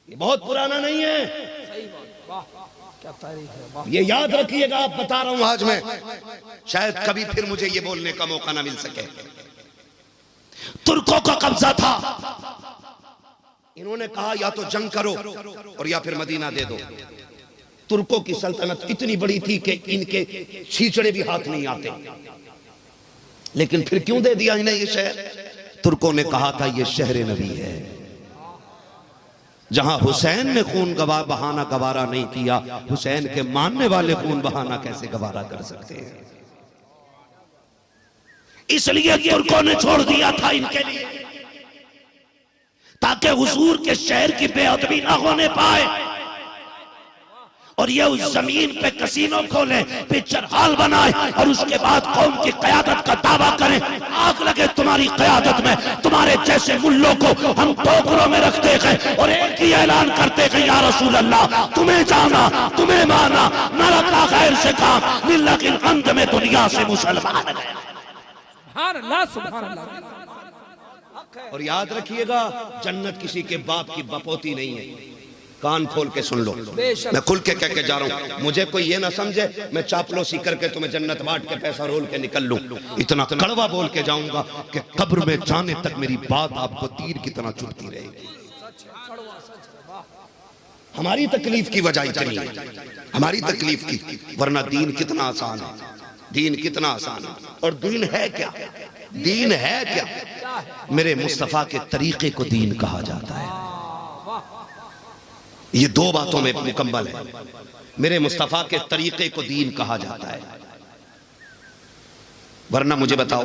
ये बहुत पुराना नहीं है। ये याद रखिएगा, आप बता रहा हूं आज मैं, शायद कभी फिर मुझे ये बोलने का मौका ना मिल सके। तुर्कों का कब्जा था, इन्होंने कहा या तो जंग करो और या फिर मदीना दे दो। तुर्कों की सल्तनत इतनी बड़ी थी कि इनके छींचड़े भी हाथ नहीं आते, लेकिन फिर क्यों दे दिया इन्हें ये शहर? तुर्कों ने कहा था ये शहर नबी है, जहां हुसैन ने खून बहाना गवारा नहीं किया, हुसैन के मानने वाले खून बहाना कैसे गवारा कर सकते हैं? इसलिए तुर्कों ने छोड़ दिया था इनके लिए, ताकि हुजूर के शहर की बेअदबी ना होने पाए, और ये उस जमीन पे कसीनो खोले, पिक्चर हॉल बनाए, और उसके बाद कौम की क़यादत का दावा करें। आग लगे तुम्हारी क़यादत में, तुम्हारे जैसे मुल्लों को हम टोकरों में रखते गए और एक ही ऐलान करते गए, या रसूल अल्लाह, तुम्हें जाना, तुम्हें माना, न रखा गैर से काम, लेकिन अंत में दुनिया से मुसलमान गए। और याद रखिएगा, जन्नत किसी के बाप की बपोती नहीं है। कान खोल के सुन लो, मैं खुल के कह के जा रहा हूं। मुझे कोई ये ना समझे मैं चापलूसी करके तुम्हें जन्नत बांट के पैसा रोल के निकल लूं। इतना कड़वा बोल के जाऊंगा कि कब्र में जाने तक मेरी बात आपको तीर की तरह चुभती रहेगी। हमारी तकलीफ की वजह इतनी है, हमारी तकलीफ की, वरना दीन कितना आसान है, दीन कितना आसान है। और दीन है क्या? दीन है क्या? मेरे मुस्तफा के तरीके को दीन कहा जाता है। ये दो बातों में मुकम्मल है। मेरे मुस्तफा के तरीके को दीन कहा जाता है, वरना मुझे बताओ,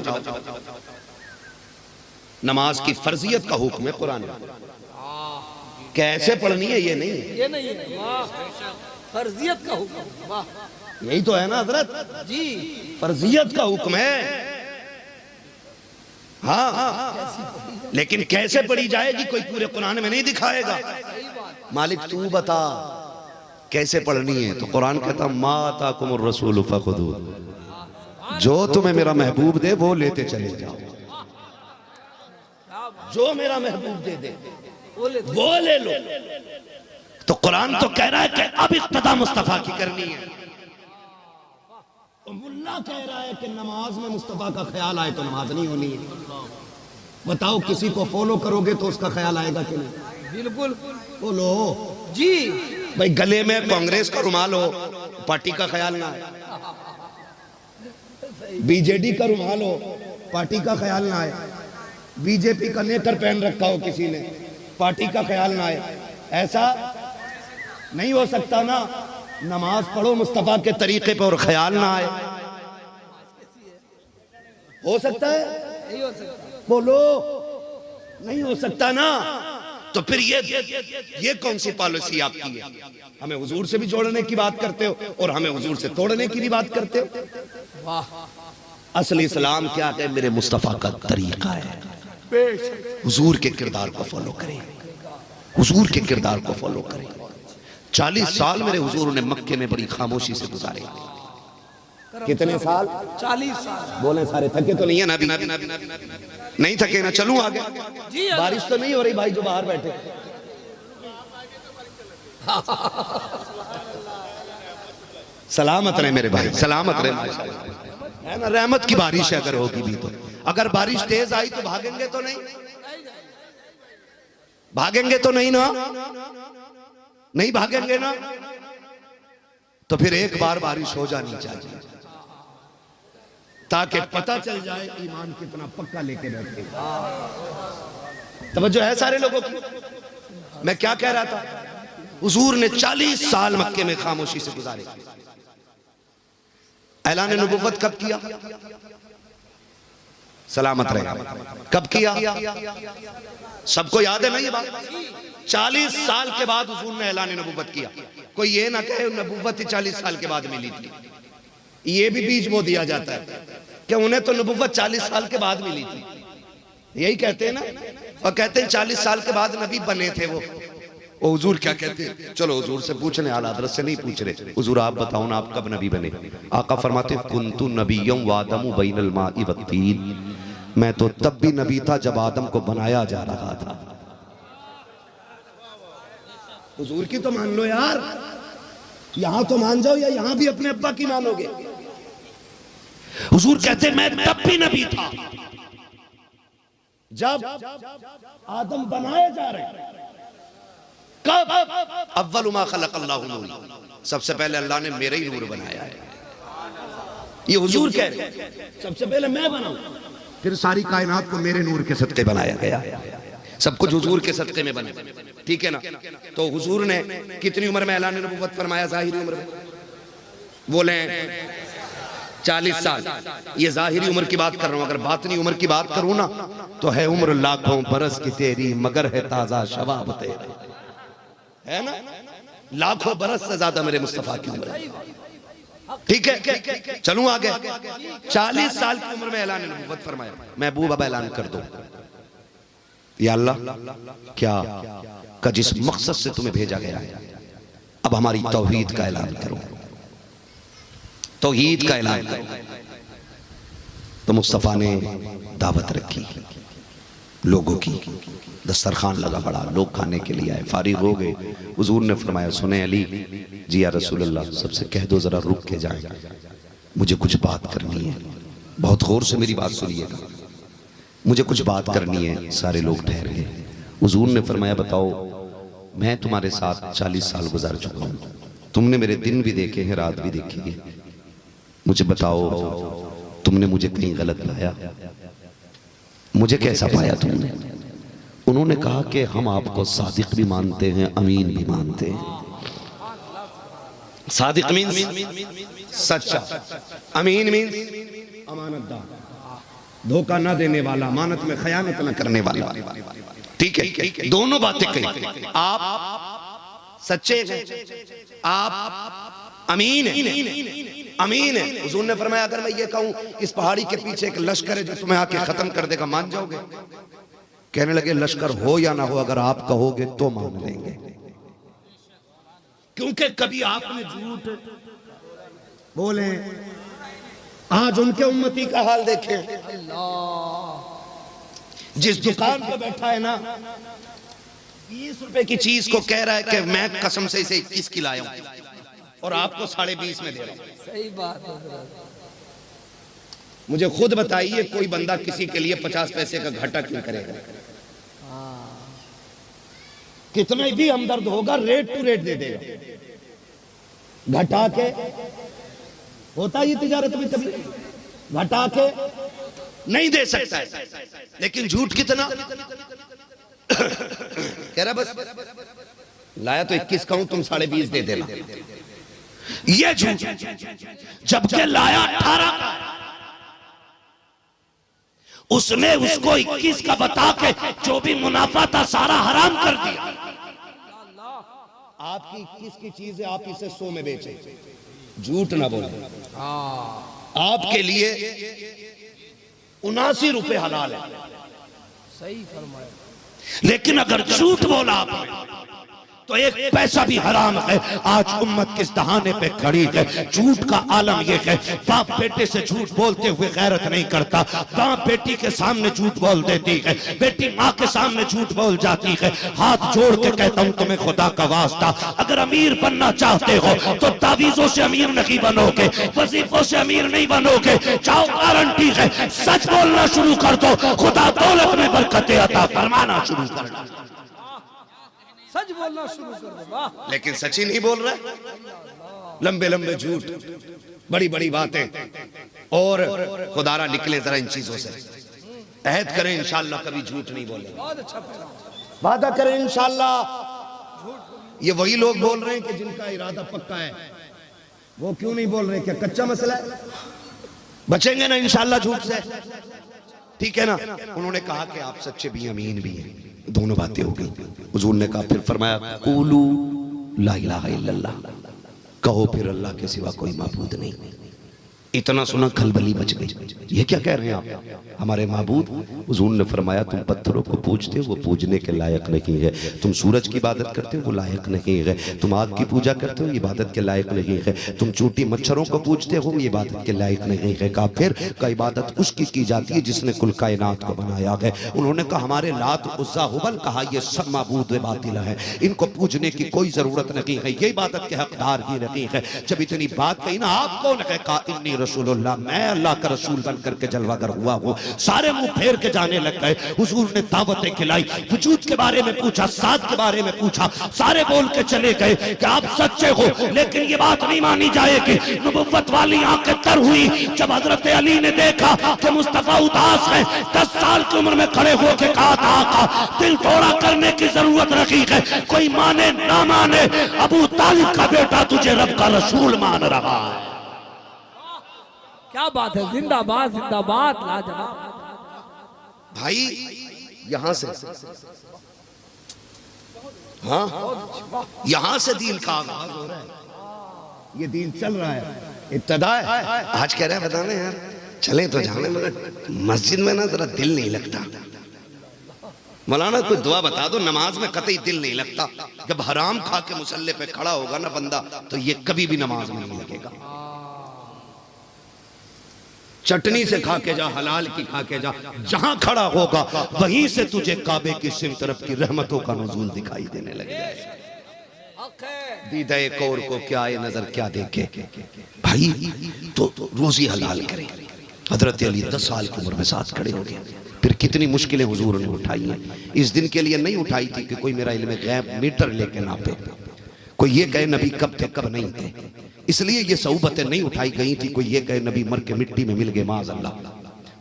नमाज की फर्जियत का हुक्म है कुरान में, कैसे पढ़नी है ये नहीं है, ये नहीं है, फर्जियत का हुक्म, यही तो है ना हजरत जी, फर्जियत का हुक्म है। हाँ, लेकिन कैसे पढ़ी जाएगी कोई पूरे कुरान में नहीं दिखाएगा। मालिक तू बता कैसे पढ़नी है, तो कुरान कहता मा आताकुमुर रसूल फखुदू, जो तुम्हें मेरा महबूब दे वो लेते चले जाओ, जो मेरा महबूब दे दे वो ले लो। तो कुरान तो कह रहा है कि अब इक्तदा मुस्तफा की करनी है, तो मुल्ला कह रहा है कि नमाज में मुस्तफा का ख्याल आए तो नमाज नहीं होनी है। बताओ किसी को फॉलो करोगे तो उसका ख्याल आएगा कि नहीं? बिल्कुल। बोलो जी भाई, गले में कांग्रेस का रुमाल हो, पार्टी का ख्याल ना आए, बीजेडी का रुमाल हो, पार्टी का ख्याल ना आए, बीजेपी का नेकर पहन रखा हो किसी ने, पार्टी का ख्याल ना आए, ऐसा नहीं हो सकता ना। नमाज पढ़ो मुस्तफा के तरीके पर और ख्याल ना आए, हो सकता है? नहीं हो सकता। बोलो नहीं हो सकता ना। तो फिर ये कौन सी पॉलिसी आपकी है? हमें हुजूर से भी जोड़ने की बात करते हो और हमें हुजूर से तोड़ने की भी बात करते हो। वाह, असल इस्लाम क्या है? मेरे मुस्तफा का तरीका है, हुजूर के किरदार को फॉलो करें, हुजूर के किरदार को फॉलो करें। 40 साल मेरे हुजूर ने मक्के में बड़ी खामोशी से गुजारे। कितने साल? 40 साल। बोले सारे थके तो नहीं है ना? नहीं थके ना? चलूं आगे? बारिश तो नहीं हो रही भाई जो बाहर बैठे? सलामत रहे मेरे भाई, सलामत रहे, है ना? रहमत की बारिश है, अगर होगी भी तो। अगर बारिश तेज आई तो भागेंगे तो नहीं? भागेंगे तो नहीं ना, नहीं भागेंगे ना, तो फिर एक बार बारिश हो जानी चाहिए ताकि पता चल जाए ईमान कितना पक्का लेके बैठे। तवज्जो है सारे लोगों की। मैं क्या कह रहा था, हुजूर ने 40 साल मक्के में खामोशी से गुजारे। ऐलान नबुव्वत कब किया? सलामत रहे, कब किया? सबको याद है ना ये बात? 40 साल के बाद हुजूर ने ऐलान नबुव्वत किया। कोई ये ना कहे नबुव्वत ही 40 साल के बाद मिली थी, ये भी बीच बो दिया जाता है कि उन्हें तो नबुव्वत 40 साल के बाद मिली थी, यही कहते हैं ना। और कहते हैं 40 साल के बाद नबी बने थे वो हुजूर क्या कहते हैं? चलो हुजूर से पूछने, आला हज़रत से नहीं पूछ रहे। हुजूर आप बताओ ना, आप कब नबी बने? आका फरमाते कुन्तु नबिय्यम व आदमु बैनल माइ वत्तीन, मैं तो तब भी नबी था जब आदम को बनाया जा रहा था। हुजूर की तो मान लो यार, यहां तो मान जाओ या यहां भी अपने अब्बा की मानोगे? हुजूर कहते मैं तब भी नबी था जब आदम बनाए जा रहे। कब? अव्वल मा खलक़ल्लाहु नूरी, सबसे पहले अल्लाह ने मेरे ही नूर बनाया है। ये हुजूर कह रहे हैं सबसे पहले मैं बनाऊं, फिर सारी कायनात को मेरे नूर के सदके बनाया गया। सब कुछ हुजूर के सदके में बने, ठीक है ना। तो हुजूर ने कितनी उम्र में ऐलान नबुव्वत फरमाया? ज़ाहिरी उम्र में बोले 40 साल। ये ज़ाहिरी उम्र की बात कर रहा हूं, अगर बातनी उम्र की बात करूं ना तो है उम्र लाखों बरस की तेरी, मगर है ताजा शबाब तेरा, है ना। लाखों बरस से ज्यादा मेरे मुस्तफा की उम्र है, ठीक है। चलूं आगे। 40 साल की उम्र में ऐलान नबुव्वत फरमाया, महबूब अब ऐलान कर दो या अल्लाह क्या का जिस मकसद से तुम्हें भेजा गया है, अब हमारी तौहीद का ऐलान करो, तौहीद का ऐलान करो। तो मुस्तफा ने दावत रखी लोगों की, दस्तरखान लगा पड़ा, लोग खाने के लिए आए, फारिग हो गए। हुजूर ने फरमाया सुने अली जी, या रसूल अल्लाह, सबसे कह दो जरा रुक के जाएं, मुझे कुछ बात करनी है। बहुत गौर से मेरी बात सुनिएगा, मुझे कुछ बात करनी है। सारे लोग ठहर गए। हुजूर ने फरमाया बताओ, मैं तुम्हारे साथ 40 साल गुजार चुका हूँ, तुमने मेरे दिन भी देखे हैं, रात भी देखी है, मुझे बताओ तुमने मुझे कहीं गलत लाया? मुझे कैसा पाया तुमने? उन्होंने कहा कि हम आपको सादिक भी मानते हैं, अमीन भी मानते हैं। सादिक मीन्स सच्चा, अमीन मीन्स अमानतदार, धोखा ना देने वाला, अमानत में खयानत न करने वाला, ठीक है। दोनों बातें कही, आप सच्चे हैं, आप अमीन हैं, अमीन है। हुजूर ने फरमाया अगर मैं ये कहूं इस पहाड़ी के पीछे एक लश्कर है जो तुम्हें आके खत्म कर देगा, मान जाओगे? कहने लगे लश्कर हो या ना हो, अगर आप कहोगे तो मान लेंगे, क्योंकि कभी आपने झूठ बोले। आज उनके उम्मती का हाल देखें, जिस दुकान पे बैठा है ना 20 रुपए की चीज को कह रहा है कि मैं कसम से इसे 21 की लाया हूं और आपको 20.5 में दे रहा हूं। सही बात है। मुझे खुद बताइए कोई बंदा किसी के लिए 50 पैसे का घाटा क्यों करेगा? कितना भी हमदर्द होगा रेट टू रेट दे देगा। घटा के होता ही तिजारत में, कभी घटा के नहीं दे सकता है, लेकिन झूठ कितना कह रहा, बस लाया तो 21 कहूं, तुम 20.5 दे देना, ये झूठ। जबकि लाया 18 का, उसने उसको 21 का बता के जो भी मुनाफा था सारा हराम कर दिया। आपकी 21 की चीज है, आप इसे 100 में बेचे, झूठ ना बोले। आपके लिए 79 रुपए हलाल है, सही फरमाया। लेकिन अगर झूठ बोला आपने तो 1 पैसा भी हराम है। आज उम्मत किस दहाने पे खड़ी है। झूठ का आलम यह है, बाप बेटे से झूठ बोलते हुए गैरत नहीं करता, बाप बेटी के सामने झूठ बोल देती है, बेटी माँ के सामने झूठ बोल जाती है। हाथ जोड़ के कहता हूँ तुम्हें खुदा का वास्ता, अगर अमीर बनना चाहते हो तो तावीजों से अमीर नहीं बनोगे, वजीफों से अमीर नहीं बनोगे। जाओ, गारंटी है, सच बोलना शुरू कर दो, खुदा दौलत में बरकतें अता फरमाना शुरू कर दो। सच बोलना शुरू कर दो। वाह, लेकिन सच ही नहीं बोल रहा, लंबे लंबे झूठ, बड़ी बड़ी बातें। और खुदारा निकले जरा इन चीजों से, अहद करें इंशाअल्लाह कभी झूठ नहीं बोले, बहुत अच्छा पैगाम। वादा करें इंशाअल्लाह। ये वही लोग बोल रहे हैं कि जिनका इरादा पक्का है, वो क्यों नहीं बोल रहे? क्या कच्चा मसला है? बचेंगे ना इंशाअल्लाह झूठ से, ठीक है ना? उन्होंने कहा कि आप सच्चे भी अमीन भी हैं, दोनों बातें हो गई। हुजूर ने कहा, फिर फरमाया कूलू ला इलाहा इल्लल्लाह, कहो फिर अल्लाह के सिवा कोई माबूद नहीं। इतना सुना खलबली मच गई, ये क्या कह रहे हैं आप? हमारे माबूद? हुजूर ने फरमाया, तुम पत्थरों को पूजते हो, वो पूजने के लायक नहीं है। तुम सूरज की इबादत करते हो, वो लायक नहीं है। तुम आग की पूजा करते हो, ये इबादत के लायक नहीं है। तुम चूंटी मच्छरों को पूजते हो, ये इबादत के लायक नहीं है। काफिर का इबादत उसकी की जाती है जिसने कुल कायनात को बनाया है। उन्होंने कहा, हमारे लात उज़्ज़ा हुबल, कहा ये सब माबूद बातिल है, इनको पूजने की कोई जरूरत नहीं है, ये इबादत के हकदार ही नहीं है। जब इतनी बात कही ना, आप कौन है? कहा, इन्नी रसूलुल्लाह, मैं अल्लाह का रसूल बन करके जलवागर हुआ हूँ। सारे मुंह फेर के जाने लग गए। हुजूर ने दावतें खिलाई, वजूद के बारे में पूछा, साथ के बारे में पूछा, सारे बोल के चले गए कि आप सच्चे हो, लेकिन ये बात नहीं मानी जाएगी। नबुव्वत वाली आंखें तर हुई जब हजरत अली ने देखा कि मुस्तफा उदास है। 10 साल की उम्र में खड़े होकर कहा था, आका दिल थोड़ा करने की जरूरत रखी है, कोई माने ना माने, अबू तालिब का बेटा तुझे रब का रसूल मान रहा है। क्या बात है, जिंदाबाद जिंदाबाद, लाजवाब। भाई यहां से, हाँ, यहां से दीन का आगाज हो रहा है, ये दीन चल रहा है, इब्तिदा है। आज कह रहे हैं बताने यार, चले तो जाने, मगर मस्जिद में ना जरा दिल नहीं लगता। मौलाना कोई दुआ बता दो, नमाज में कतई दिल नहीं लगता। जब हराम खा के मुसल्ले पे खड़ा होगा ना बंदा, तो ये कभी भी नमाज में नहीं लगेगा। चटनी से खा के जा, हलाल की खा के जा, जहां खड़ा होगा वहीं से तुझे काबे की सिम तरफ की रहमतों का नुज़ूल दिखाई देने लगेगा। दीदाए कौर को क्या आए नजर, क्या देखे भाई, तो रोजी हलाल करे। हजरत अली 10 साल की उम्र में साथ खड़े हो गए। फिर कितनी मुश्किलें हुजूर ने उठाई हैं। इस दिन के लिए नहीं उठाई थी कि कोई मेरा इल्म गैब मीटर लेके नापे, कोई ये कहे नबी कब थे कब नहीं थे, इसलिए ये सऊबतें नहीं उठाई गई थी। कोई ये कहे नबी मर के मिट्टी में मिल गए माज़अल्लाह,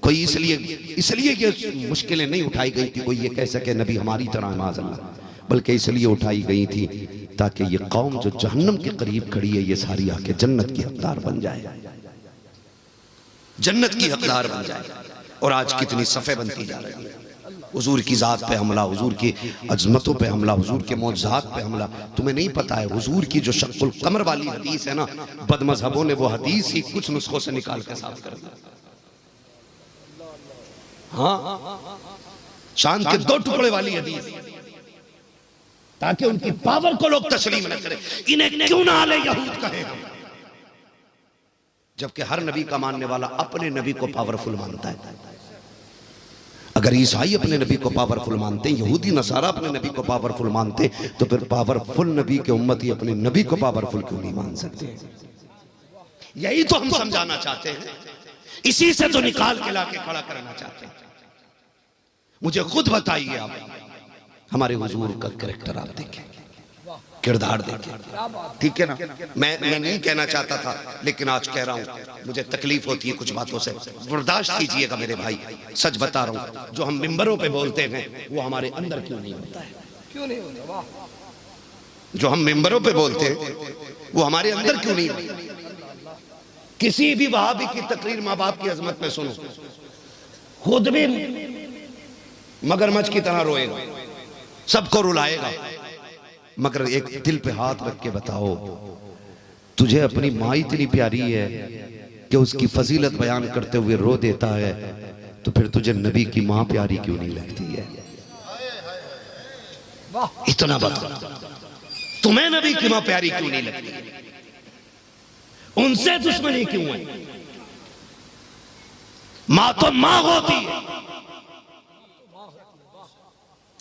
कोई इसलिए ये मुश्किलें नहीं उठाई गई थी। कोई ये कह सके नबी हमारी तरह माज़अल्लाह, बल्कि इसलिए उठाई गई थी ताकि ये कौम जो जहन्नम के करीब खड़ी है, ये सारी आके जन्नत की हकदार बन जाए, जन्नत की हकदार बन जाए। और आज कितनी सफ़े बनती जा रही है। हुजूर की ज़ात पे हमला, हुजूर की अजमतों पे हमला, हुजूर के मौजज़ात पे हमला। तुम्हें नहीं पता है, हुजूर की जो शक्कुल कमर वाली हदीस है ना, बदमज़हबों ने वो हदीस ही कुछ नुस्खों से निकाल के साफ कर दिया। हाँ, चांद के 2 टुकड़े वाली हदीस, ताकि उनकी पावर को लोग तस्लीम न करें। इन्हें क्यों ना आले यहूद कहे, जबकि हर नबी का मानने वाला अपने नबी को पावरफुल मानता है। अगर ईसाई अपने नबी को पावरफुल मानते, यहूदी नसारा अपने नबी को पावरफुल मानते, तो फिर पावरफुल नबी के उम्मती अपने नबी को पावरफुल क्यों नहीं मान सकते? यही तो हम समझाना चाहते हैं, इसी से तो निकाल के लाके खड़ा करना चाहते हैं। मुझे खुद बताइए आप, हमारे हुजूर का कैरेक्टर आप देखें, किरदार देखें, ठीक है ना? मैं नहीं कहना चाहता था, लेकिन आज कह रहा हूं। मुझे तकलीफ होती है कुछ बातों से, बर्दाश्त कीजिएगा मेरे भाई, सच बता रहा हूं। जो हम मिंबरों पे बोलते हैं वो हमारे अंदर क्यों नहीं होता है? क्यों नहीं होता? वाह, जो हम मिंबरों पे बोलते हैं वो हमारे अंदर क्यों नहीं होता? किसी भी वहाबी की तकरीर माँ बाप की अजमत में सुनो, खुद भी मगरमच्छ की तरह रोएगा, सबको रुलाएगा, मगर एक दिल पे हाथ रख के बताओ, तुझे अपनी माँ इतनी प्यारी है कि उसकी फजीलत बयान करते हुए रो देता है, तो फिर तुझे नबी की माँ प्यारी क्यों नहीं लगती है? इतना बता, तुम्हें नबी की माँ प्यारी क्यों नहीं लगती? उनसे दुश्मनी क्यों है? माँ तो माँ होती है।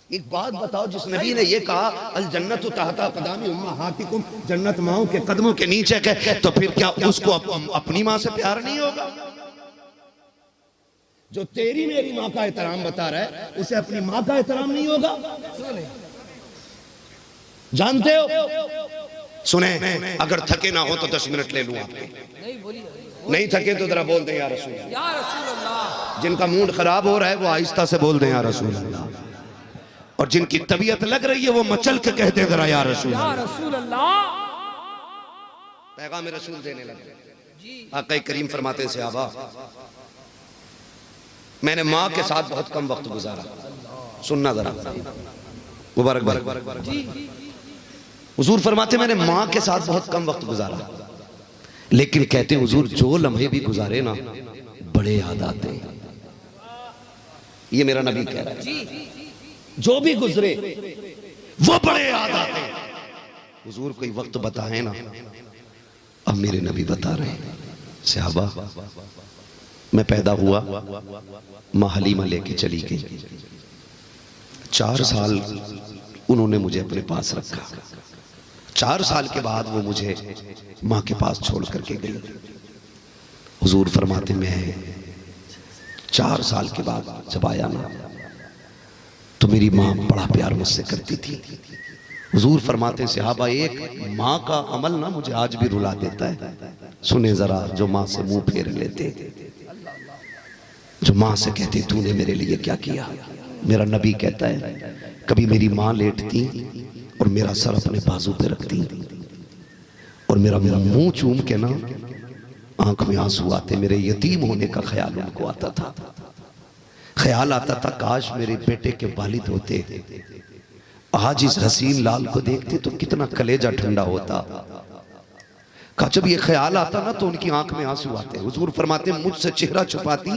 एक बात बताओ, जिस नबी ने ये कहा अल जन्नत तहता क़दामी उम्महातिकुम, जन्नत माओं के कदमों के नीचे है, तो फिर क्या उसको अपनी माँ से प्यार नहीं होगा? जो तेरी मेरी माँ का एहतराम बता रहा है, उसे अपनी माँ का एहतराम नहीं होगा? जानते हो? सुने, अगर थके ना हो तो 10 मिनट ले लूं आपके। नहीं बोलिए नहीं थके तो जरा बोल दें या रसूल अल्लाह। या रसूल अल्लाह। जिनका मूड खराब हो रहा है वो आहिस्ता से बोल दें या रसूल अल्लाह, और जिनकी तबीयत लग रही है वो मचल के कह दे जरा या रसूल या अल्लाह। रसूल अल्लाह। पैगाम रसूल देने लगे। आका करीम फरमाते हैं सहाबा, मैंने माँ के साथ बहुत कम वक्त गुजारा। सुनना जरा, मुबारक। हुजूर फरमाते मैंने माँ के साथ बहुत कम वक्त गुजारा, लेकिन कहते हैं हुजूर जो लम्हे भी गुजारे ना बड़े याद आते हैं। ये मेरा नबी कह रहा है, जो भी गुजरे वो बड़े याद आते हैं। हुजूर कोई वक्त बताए ना, अब मेरे नबी बता रहे हैं, सहाबा मैं पैदा हुआ, माँ हलीमा लेके चली गई। 4 साल उन्होंने मुझे अपने पास रखा। 4 साल के बाद वो मुझे माँ के पास छोड़ करके गई। हुजूर फरमाते मैं 4 साल के बाद जब आया ना तो मेरी माँ बड़ा प्यार मुझसे करती थी। हुजूर फरमाते सहाबा एक माँ का अमल ना मुझे आज भी रुला देता है। सुने जरा, जो माँ से मुंह फेर लेते, जो माँ से कहती तूने मेरे लिए क्या किया। मेरा नबी कहता है कभी मेरी माँ लेटती और मेरा सर अपने बाजू पे रखती और मेरा मुंह चूम के ना आंख में आंसू आते। मेरे यतीम होने का ख्याल उनको आता था। ख्याल आता था काश मेरे बेटे के वालिद होते, आज इस हसीन लाल को देखते तो कितना कलेजा ठंडा होता। का जब ये ख्याल आता ना तो उनकी आंख में आंसू आते। हुजूर फरमाते मुझसे चेहरा छुपाती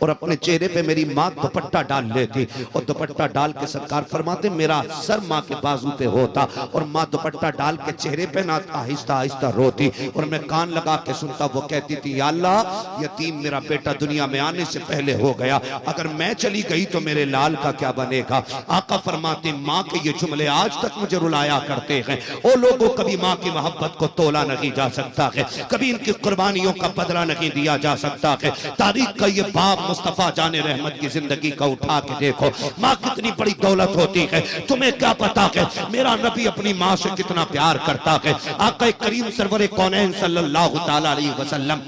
और अपने चेहरे पे मेरी माँ दुपट्टा डाल लेती और दुपट्टा डाल के सरकार फरमाते मेरा सर माँ के बाजू पे होता और माँ दुपट्टा डाल के चेहरे पे ना आहिस्ता आहिस्ता रोती और मैं कान लगा के सुनता। वो कहती थी या अल्लाह यतीम मेरा बेटा दुनिया में आने से पहले हो गया, अगर मैं चली गई तो मेरे लाल का क्या बनेगा। आका फरमाते माँ के ये जुमले आज तक मुझे रुलाया करते हैं। ओ लोगों, कभी माँ की मोहब्बत को तोला नहीं जा सकता है, कभी इनकी कुर्बानियों का बदला नहीं दिया जा सकता है। तारीख का ये बाप मुस्तफा जाने रहमत की जिंदगी का उठा के देखो, माँ कितनी बड़ी दौलत होती है। तुम्हें क्या पता है मेरा नबी अपनी माँ से कितना प्यार करता है। आका करीम सरवर कौनैन सल्लल्लाहु ताला अलैहि वसल्लम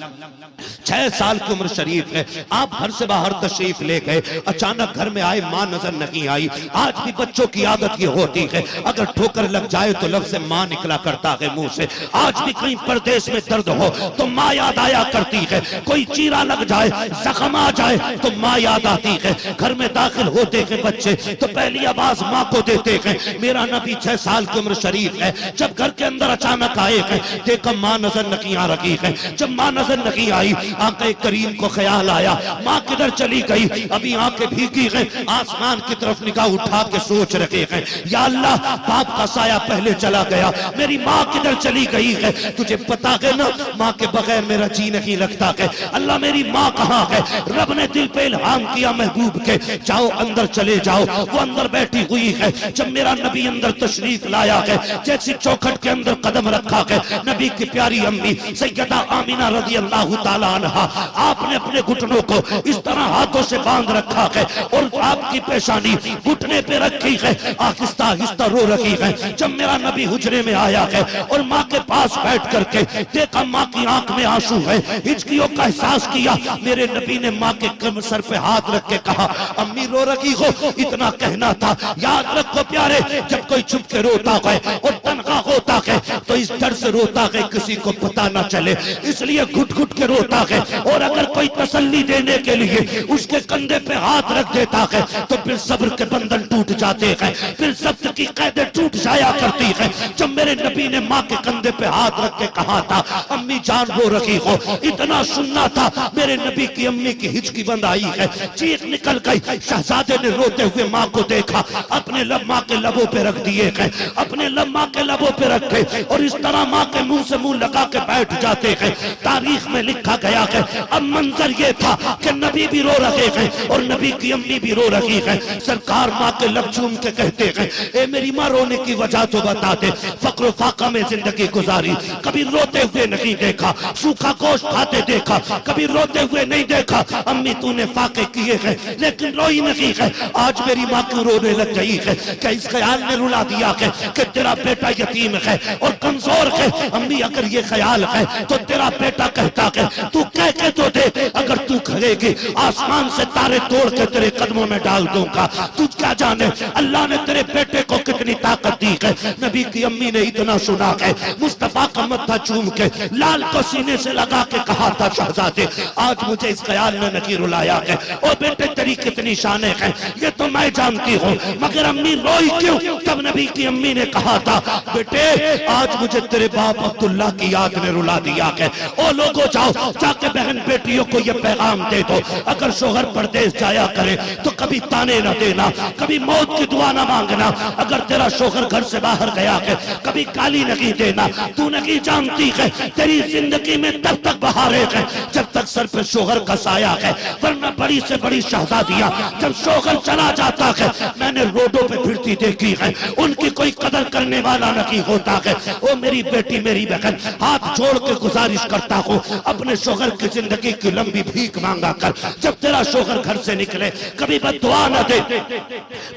6 साल की उम्र शरीफ है, आप घर से बाहर तशरीफ ले गए, अचानक घर में आए माँ नजर नहीं आई। आज भी बच्चों की आदत ये होती है अगर ठोकर लग जाए तो लफ्ज़ माँ निकला करता है मुंह से। आज भी कहीं परदेश में दर्द हो तो माँ याद आया करती है, कोई चीरा लग जाए जख्म आ जाए तो माँ याद आती है। घर में दाखिल होते हैं बच्चे तो पहली आवाज माँ को देते हैं। मेरा नबी 6 साल की उम्र शरीफ है, जब घर के अंदर अचानक आए हैं देखा माँ नजर नहीं आ रही है। जब माँ नजर नहीं आई आका करीम को ख्याल आया माँ किधर चली गई। अभी आंखें भीगी हैं, आसमान की तरफ निगाह उठा के सोच रहे हैं या अल्लाह बाप का साया पहले चला गया, मेरी माँ किधर चली गई है। तुझे पता है ना माँ के बगैर मेरा जी नहीं लगता है। अल्लाह मेरी माँ कहाँ है। रब ने दिल पे इल्हाम किया महबूब के जाओ अंदर चले जाओ। वो अंदर बैठी हुई है। जब मेरा नबी अंदर तशरीफ लाया है जैसी चौखट के अंदर कदम रखा है नबी की प्यारी अम्मी सैयदा आमिना रज़ी अल्लाह ताला अन्हा आपने अपने घुटनों को इस तरह हाथों से बांध रखा है और आपकी पेशानी घुटने पे रखी है, आहिस्ता आहिस्ता रो रही है। जब मेरा नबी हुजरे में आया है और माँ के पास बैठ करके देखा माँ की आंख में आंसू है, हिचकियों का एहसास किया। मेरे नबी ने माँ के सर पे हाथ रख के कहा अम्मी रो रही हो। इतना कहना था, याद रखो प्यारे जब कोई छुप के रोता है और तनखा होता है तो इस डर से रोता है किसी को पता ना चले, इसलिए घुट घुट के रोता है। और अगर कोई तसल्ली देने के लिए उसके कंधे पे हाथ रख देता है तो फिर सब्र के बंधन टूट जाते हैं, फिर सब्र की कैदें टूट जाया करती है। जब मेरे नबी ने माँ के कंधे पे हाथ रख के कहा था अम्मी जान रो रही हो, इतना सुनना था मेरे नबी की अम्मी की हिचकी बंद आई है, चीख निकल गई। शहजादे ने रोते हुए माँ को देखा, अपने लब माँ के लबों पे रख दिए हैं, अपने लब माँ के लबों पे रखे और इस तरह माँ के मुंह से मुंह लगा के बैठ जाते हैं। तारीख में लिखा गया है अब मंजर ये था कि नबी भी रो रहे हैं और नबी की अम्मी भी रो रही है। सरकार माँ के लब चूम के कहते हैं ए मेरी माँ रोने की वजह तो बता दे, फक्र फाका में जिंदगी गुजारी, कभी रोते हुए नहीं देखा, सूखा गोश्त खाते देखा, कभी रोते हुए नहीं देखा। अम्मी तूने फाके किए हैं लेकिन रोई नहीं है। आज मेरी माँ क्यों रोने लग गई है? क्या इस ख्याल ने रुला दिया है कि तेरा बेटा यतीम है और कमजोर है? अम्मी अगर ये ख्याल है तो तेरा बेटा कहता है तू कह के तो दे, अगर तू कहेगी आसमान से तारे तोड़ के तेरे कदमों में डाल दूंगा। तू क्या जाने अल्लाह ने तेरे बेटे को कितनी ताकत दी है। नबी की अम्मी ने इतना सुना है, मुस्तफा का मत्था चूम के लाल को सीने से लगा के कहा था शहजादे आज मुझे इस ख्याल ने नहीं रुलाया है। ओ बेटे तेरी कितनी शाने है ये तो मैं जानती हूँ, मगर अम्मी रोई क्यों? तब नबी की अम्मी ने कहा था बेटे आज मुझे तेरे बाप अब्दुल्ला की याद ने रुला दिया है। ओ लोगों जाओ जाके बहन बेटियों को ये पैगाम दे दो, अगर शोहर परदेश जाया करे तो कभी ताने न देना, कभी मौत की दुआ न मांगना। अगर तेरा शोहर घर से बाहर गया है कभी गाली नहीं देना। तू नहीं जानती है तेरी जिंदगी में तब तक बहारें है जब तक सर पे शोहर का साया है, वरना बड़ी से बड़ी शहजादियां जब शोहर चला जाता है मैंने रोडों पे फिरती देखी है, उनकी कोई कदर करने वाला नहीं होता है। ओ मेरी बेटी मेरी बहन हाथ जोड़ के गुजारिश करता हूँ अपने शोहर की जिंदगी की लंबी भीख मांगा कर। जब तेरा शोहर घर से निकले कभी बद्दुआ न दे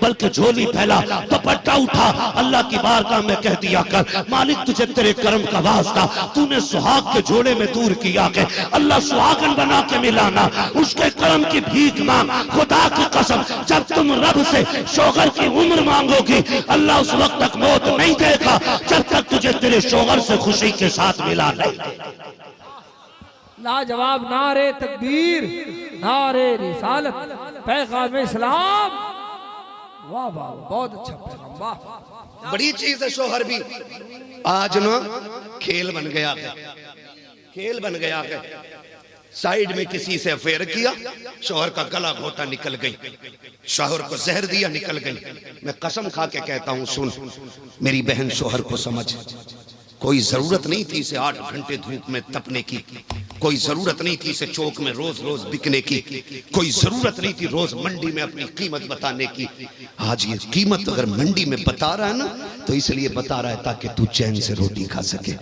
बल्कि झोली फैला दुपट्टा उठा अल्लाह की बारगाह में कह दिया कर मालिक तुझे तेरे कर्म का वास्ता तूने सुहाग के जोड़े में दूर किया है, अल्लाह सुहागन बना के मिलाना, उसके कर्म की भीख मांग। खुदा की कसम जब तुम रब से शोहर की उम्र मांगोगी अल्लाह उस वक्त तक मौत नहीं देगा जब तक तुझे तेरे शोहर से खुशी के साथ मिला नहीं। लाजवाब नारे तकबीर, नारे रिसालत, पैगाम इस्लाम। वाह वाह बहुत अच्छा पैगाम, वाह। बड़ी चीज है शोहर भी। आज ना खेल बन गया है, खेल बन गया है। साइड में किसी से अफेयर किया, शोहर का गला घोटा निकल गई, शोहर को जहर दिया निकल गई। मैं कसम खा के कहता हूं सुन मेरी बहन शोहर को समझ, कोई जरूरत नहीं थी इसे 8 घंटे धूप में तपने की, कोई जरूरत नहीं थी इसे चौक में रोज रोज बिकने की, कोई जरूरत नहीं थी रोज मंडी में अपनी कीमत बताने की। आज ये कीमत अगर मंडी में बता रहा है ना तो इसलिए बता रहा है ताकि तू चैन से रोटी खा सके,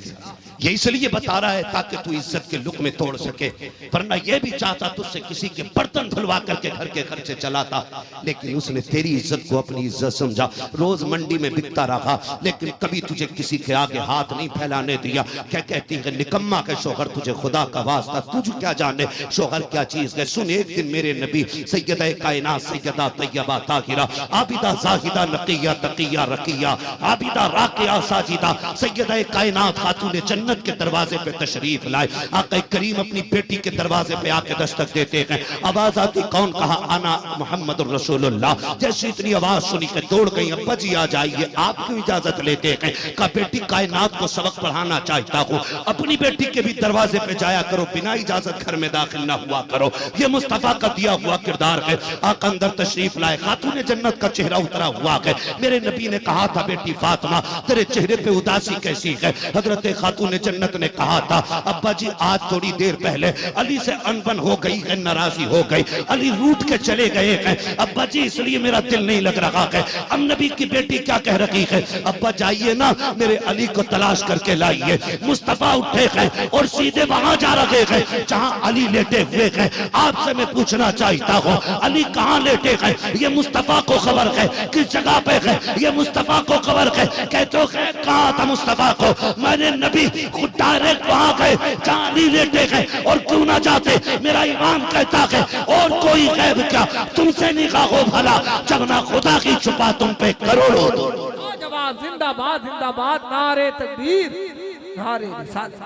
ये इसलिए बता रहा है ताकि तू इज्जत के लुक में तोड़ सके, वरना ये भी चाहता तुझसे किसी के बर्तन धुलवा करके घर के खर्चे चलाता। लेकिन उसने तेरी इज्जत को अपनी इज्जत समझा, रोज मंडी में बिकता रहा लेकिन कभी तुझे किसी के आगे हाथ नहीं फैलाने दिया। क्या कहती है निकम्मा के शोहर तुझे खुदा का वास्ता तुझ क्या जाने शोहर क्या चीज है। सुन एक दिन मेरे नबी सैयदा कायनात सैयदा तैयबा ताहिरा आबिदा जाहिदा नकिया तकिया रकिया आबिदा राकिया साजिदा सैयदा कायनात खातून जन्नत के दरवाजे पे तशरीफ लाए। आका करीम अपनी बेटी के दरवाजे पे आके दस्तक देते हैं, आवाज आती कौन? कहा आना मोहम्मद रसूलुल्लाह। जैसे इतनी आवाज सुनी के दौड़ गई, अब्बा जी आ जाइए, आपकी इजाजत लेते हैं। कहा बेटी कायनात को सबक पढ़ाना चाहता हूँ, अपनी बेटी के भी दरवाजे पे जाया करो, बिना इजाजत घर में दाखिल ना हुआ करो, ये मुस्तफा का दिया हुआ किरदार है। आका अंदर तशरीफ लाए, खातून जन्नत का चेहरा उतरा हुआ है। मेरे नबी ने कहा था बेटी फातिमा तेरे चेहरे पे उदासी कैसी है? हजरत खातून जन्नत ने कहा था अब्बा जी आज थोड़ी देर पहले अली से अनबन हो गई है, नाराजी हो गई, अली रूठ के चले गए हैं अब्बा जी, इसलिए मेरा दिल नहीं लग रहा है। अब नबी की बेटी क्या कह रही है? अब्बा जाइए ना मेरे अली को तलाश करके लाइए। मुस्तफा उठे हैं और सीधे वहां जा रहे हैं जहां अली लेटे हुए हैं। आपसे मैं पूछना चाहता हूं अली कहां लेटे हैं? ये मुस्तफा को खबर है किस जगह पे है, ये मुस्तफा को खबर है। कहते हो कहां था मुस्तफा को? मैंने नबी खुद डायरेक्ट वहां गए जहां अली लेटे हैं, और क्यों ना जाते? मेरा ईमान कहता है और कोई गैब क्या तुमसे निगाह हो भला जब ना खुदा की छुपा तुम पे करोड़ों। जवाब जिंदाबाद जिंदाबाद, नारे तकबीर, नारे रिसालत।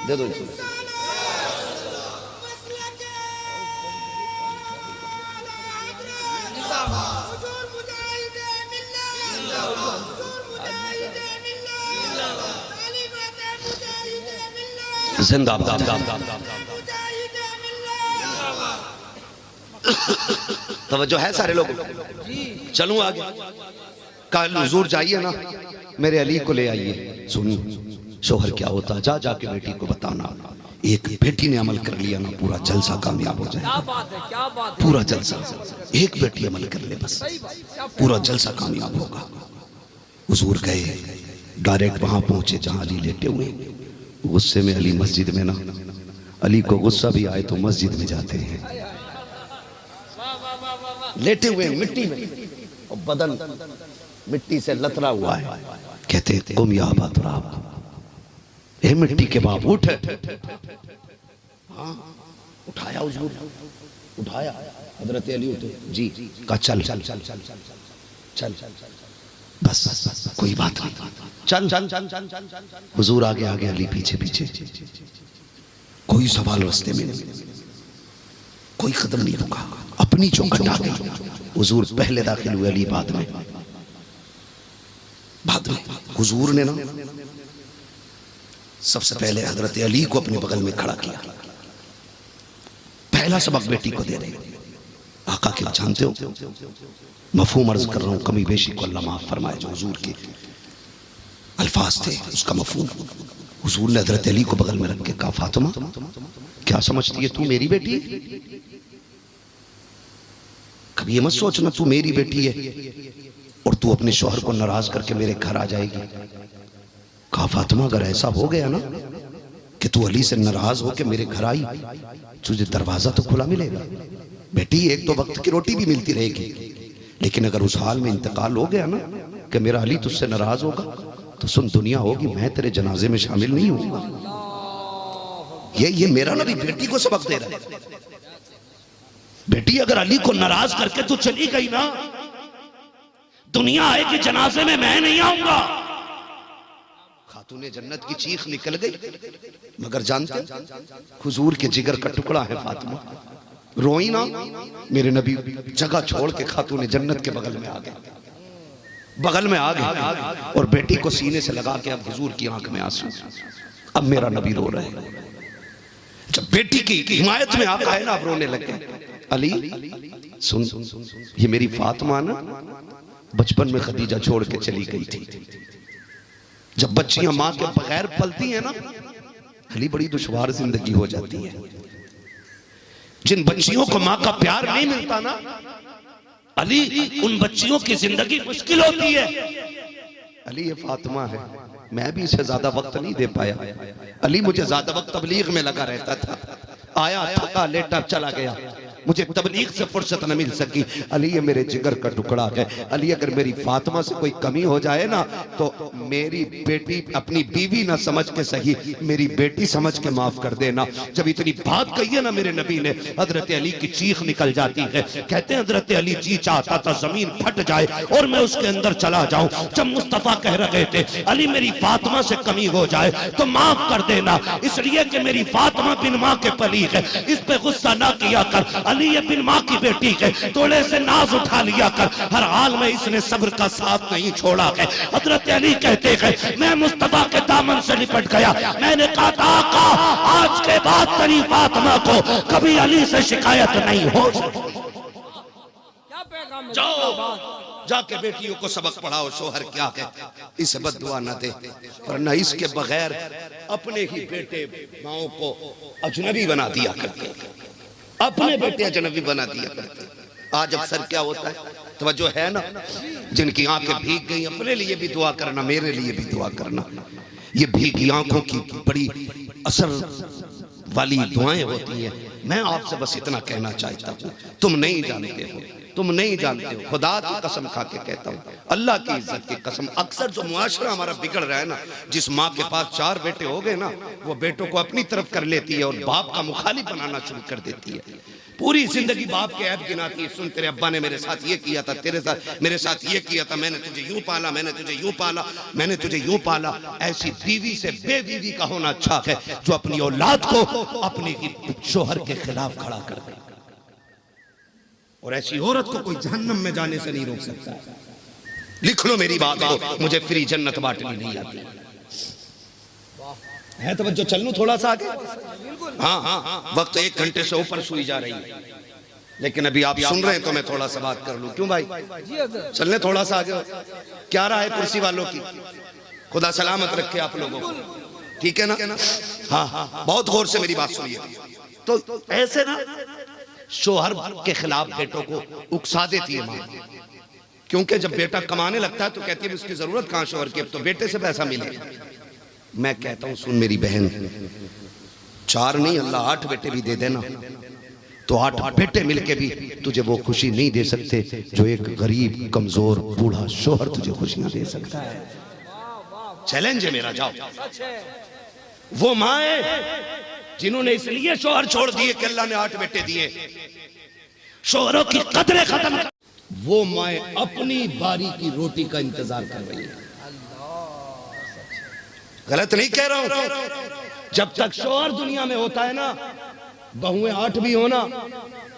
दे दो जिंदाबाद। तवज्जो है सारे लोग? चलूं आगे। कल हुजूर जाइए ना मेरे अली को ले आइए। सुन शोहर क्या होता, जा जाके बेटी को बताना एक बेटी ने अमल कर लिया ना, पूरा जलसा कामयाब हो जाए। क्या बात है, क्या बात है। पूरा जलसा, एक बेटी अमल कर ले बस, पूरा जलसा कामयाब होगा। हुजूर गए, डायरेक्ट वहां पहुंचे जहां अली लेटे हुए। गुस्से में अली मस्जिद में ना, अली को गुस्सा भी आए तो मस्जिद में जाते हैं, लेटे हुए मिट्टी में और बदन मिट्टी से लतरा हुआ है। कहते हैं कुम या अबा तुराब, ए मिट्टी के बाप उठ। हाँ उठाया हुजूर, उठाया। हजरत अली उठे जी, कहा चल चल चल चल चल चल चल, बस कोई बात नहीं, चल चल चल चल चल। हुजूर आगे आगे, अली पीछे पीछे। कोई सवाल रास्ते में नहीं, कोई कदम नहीं रुका, अपनी चौखट आ गई। हुजूर पहले दाखिल हुए, अली बाद में। हुजूर ने ना सबसे पहले हजरत अली को अपने बगल में खड़ा किया। पहला सबक बेटी को दे रहे। आका के जानते हो, मफहूम अर्ज कर रहा हूं, कमी बेशी को अल्लाह माफ फरमाए। जो हुजूर के अल्फाज थे उसका मफहूम। हुजूर ने हजरत अली को बगल में रख के कहा, फातिमा क्या समझती है तू मेरी बेटी है? कभी ये मत सोचना तू मेरी बेटी है और तू अपने शौहर को नाराज करके मेरे घर आ जाएगी। कहा, फातिमा अगर ऐसा हो गया ना कि तू अली से नाराज होकर मेरे घर आई, तुझे दरवाजा तो खुला मिलेगा बेटी, एक तो वक्त की रोटी भी मिलती रहेगी। लेकिन अगर उस हाल में इंतकाल हो गया ना कि मेरा अली तुझसे नाराज होगा, तो सुन दुनिया होगी, मैं तेरे जनाजे में शामिल नहीं हूंगा। ये मेरा नबी बेटी को सबक दे रहा है। बेटी अगर अली को नाराज करके तू चली गई ना, दुनिया आएगी जनाजे में मैं नहीं आऊंगा। खातूने जन्नत की चीख निकल गई। मगर जानते हुजूर के जिगर का टुकड़ा है फातिमा, रोई ना। मेरे नबी जगह छोड़ के खातूने जन्नत के बगल में आ गए, बगल में आ गए और बेटी को सीने से लगा के अब हुजूर की आंख में आंसू। अब मेरा नबी रो रहे हैं। जब बेटी की हिमायत में आका है ना, अब रोने लगे। अली सुन, ये मेरी फातिमा ना बचपन में खदीजा छोड़ के चली गई थी। जब बच्चियां मां के बगैर पलती हैं ना, अली बड़ी दुश्वार जिंदगी हो जाती है। जिन बच्चियों को मां का प्यार नहीं मिलता ना अली, उन बच्चियों की जिंदगी मुश्किल होती है। अली ये फातिमा है, मैं भी इसे ज्यादा वक्त नहीं दे पाया। अली मुझे ज्यादा वक्त तबलीग में लगा रहता था, आया थका लेटा चला गया, मुझे तबलीग से फुर्सत न मिल सकी। अली ये मेरे जिगर का टुकड़ा है। अली अगर मेरी फातिमा से कोई कमी हो जाए ना, तो मेरी बेटी अपनी बीवी ना समझ के सही, मेरी बेटी समझ के माफ कर देना। जब इतनी बात कही है ना मेरे नबी ने, हजरत अली की चीख निकल जाती है। कहते हैं हजरत अली जी चाहता था जमीन फट जाए और मैं उसके अंदर चला जाऊं। जब मुस्तफा कह रहे थे अली मेरी फातिमा से कमी हो जाए तो माफ कर देना, इसलिए कि मेरी फातिमा बिन मां के पली है, इस पे गुस्सा ना किया कर। अली ये बिन मां की बेटी है, थोड़े से नाज उठा लिया कर, हर हाल में इसने सब्र का साथ नहीं छोड़ा है। हजरत अली कहते हैं मैं मुस्तफा के दामन से लिपट गया, मैंने कहा था आका आज के बाद तेरी फातिमा को कभी अली से शिकायत नहीं हो सकती। जाओ जाके बेटियों को सबक पढ़ाओ, शोहर क्या है इसे बद्दुआ न दे, वरना इसके बगैर अपने ही बेटे माओ को अजनबी बना दिया करते, अपने बेटे अजनबी बना दिया करते। आज अक्सर क्या होता है, तवज्जो है ना, जिनकी आंखें भीग गई अपने लिए भी दुआ करना, मेरे लिए भी दुआ करना। ये भीगी आंखों की बड़ी असर वाली दुआएं होती हैं। मैं आपसे बस इतना कहना चाहता हूँ, तुम नहीं जानते हो, तुम नहीं जानते हो, खुदा की कसम खा के कहता हूँ, अल्लाह की इज्जत की कसम, अक्सर जो मुआशरा हमारा बिगड़ रहा है ना, जिस माँ के पास 4 बेटे हो गए ना, वो बेटों को अपनी तरफ कर लेती है और बाप का मुखालिफ बनाना शुरू कर देती है। पूरी जिंदगी बाप के ऐब गिनाती है, सुन तेरे अब्बा ने मेरे साथ ये किया था, तेरे साथ मेरे साथ ये किया था, मैंने तुझे यूं पाला, मैंने तुझे यूं पाला, मैंने तुझे यूं पाला। ऐसी बीवी से बेबीवी का होना अच्छा है जो अपनी औलाद को अपने शोहर के खिलाफ खड़ा कर दे, और ऐसी औरत को कोई जहन्नम में जाने से नहीं रोक सकता। लिख लो मेरी बात को, मुझे फ्री जन्नत बांटनी नहीं आती है। तवज्जो, चल लूं थोड़ा सा आगे। हाँ हाँ, वक्त 1 घंटे से ऊपर सुई जा रही है, लेकिन अभी आप सुन रहे हैं तो मैं थोड़ा सा बात कर लूं। क्यों भाई, चलने थोड़ा सा आगे। क्या रहा है कुर्सी वालों की, खुदा सलामत रखे आप लोगों को। ठीक है ना? हाँ हाँ, बहुत गौर से मेरी बात सुनिए। तो ऐसे ना शोहर के खिलाफ बेटों को उकसा देती है माँ, क्योंकि जब बेटा कमाने लगता है तो कहती है उसकी जरूरत कहाँ शोहर की, अब तो बेटे से पैसा मिलेगा। मैं कहता हूं सुन मेरी बहन, 4 नहीं अल्लाह 8 बेटे भी दे देना तो 8 बेटे मिलके भी तुझे वो खुशी नहीं दे सकते जो एक गरीब कमजोर बूढ़ा शोहर तुझे खुशियां दे सकता है। चैलेंज है मेरा, जाओ। वो माए जिन्होंने इसलिए शोहर छोड़ दिए कि अल्लाह ने 8 बेटे दिए, शोहरों की कदरें खत्म, वो माए अपनी बारी की रोटी का इंतजार कर रही है। गलत नहीं कह रहा हूं। जब तक शोहर दुनिया में होता है ना, बहुएं 8 भी होना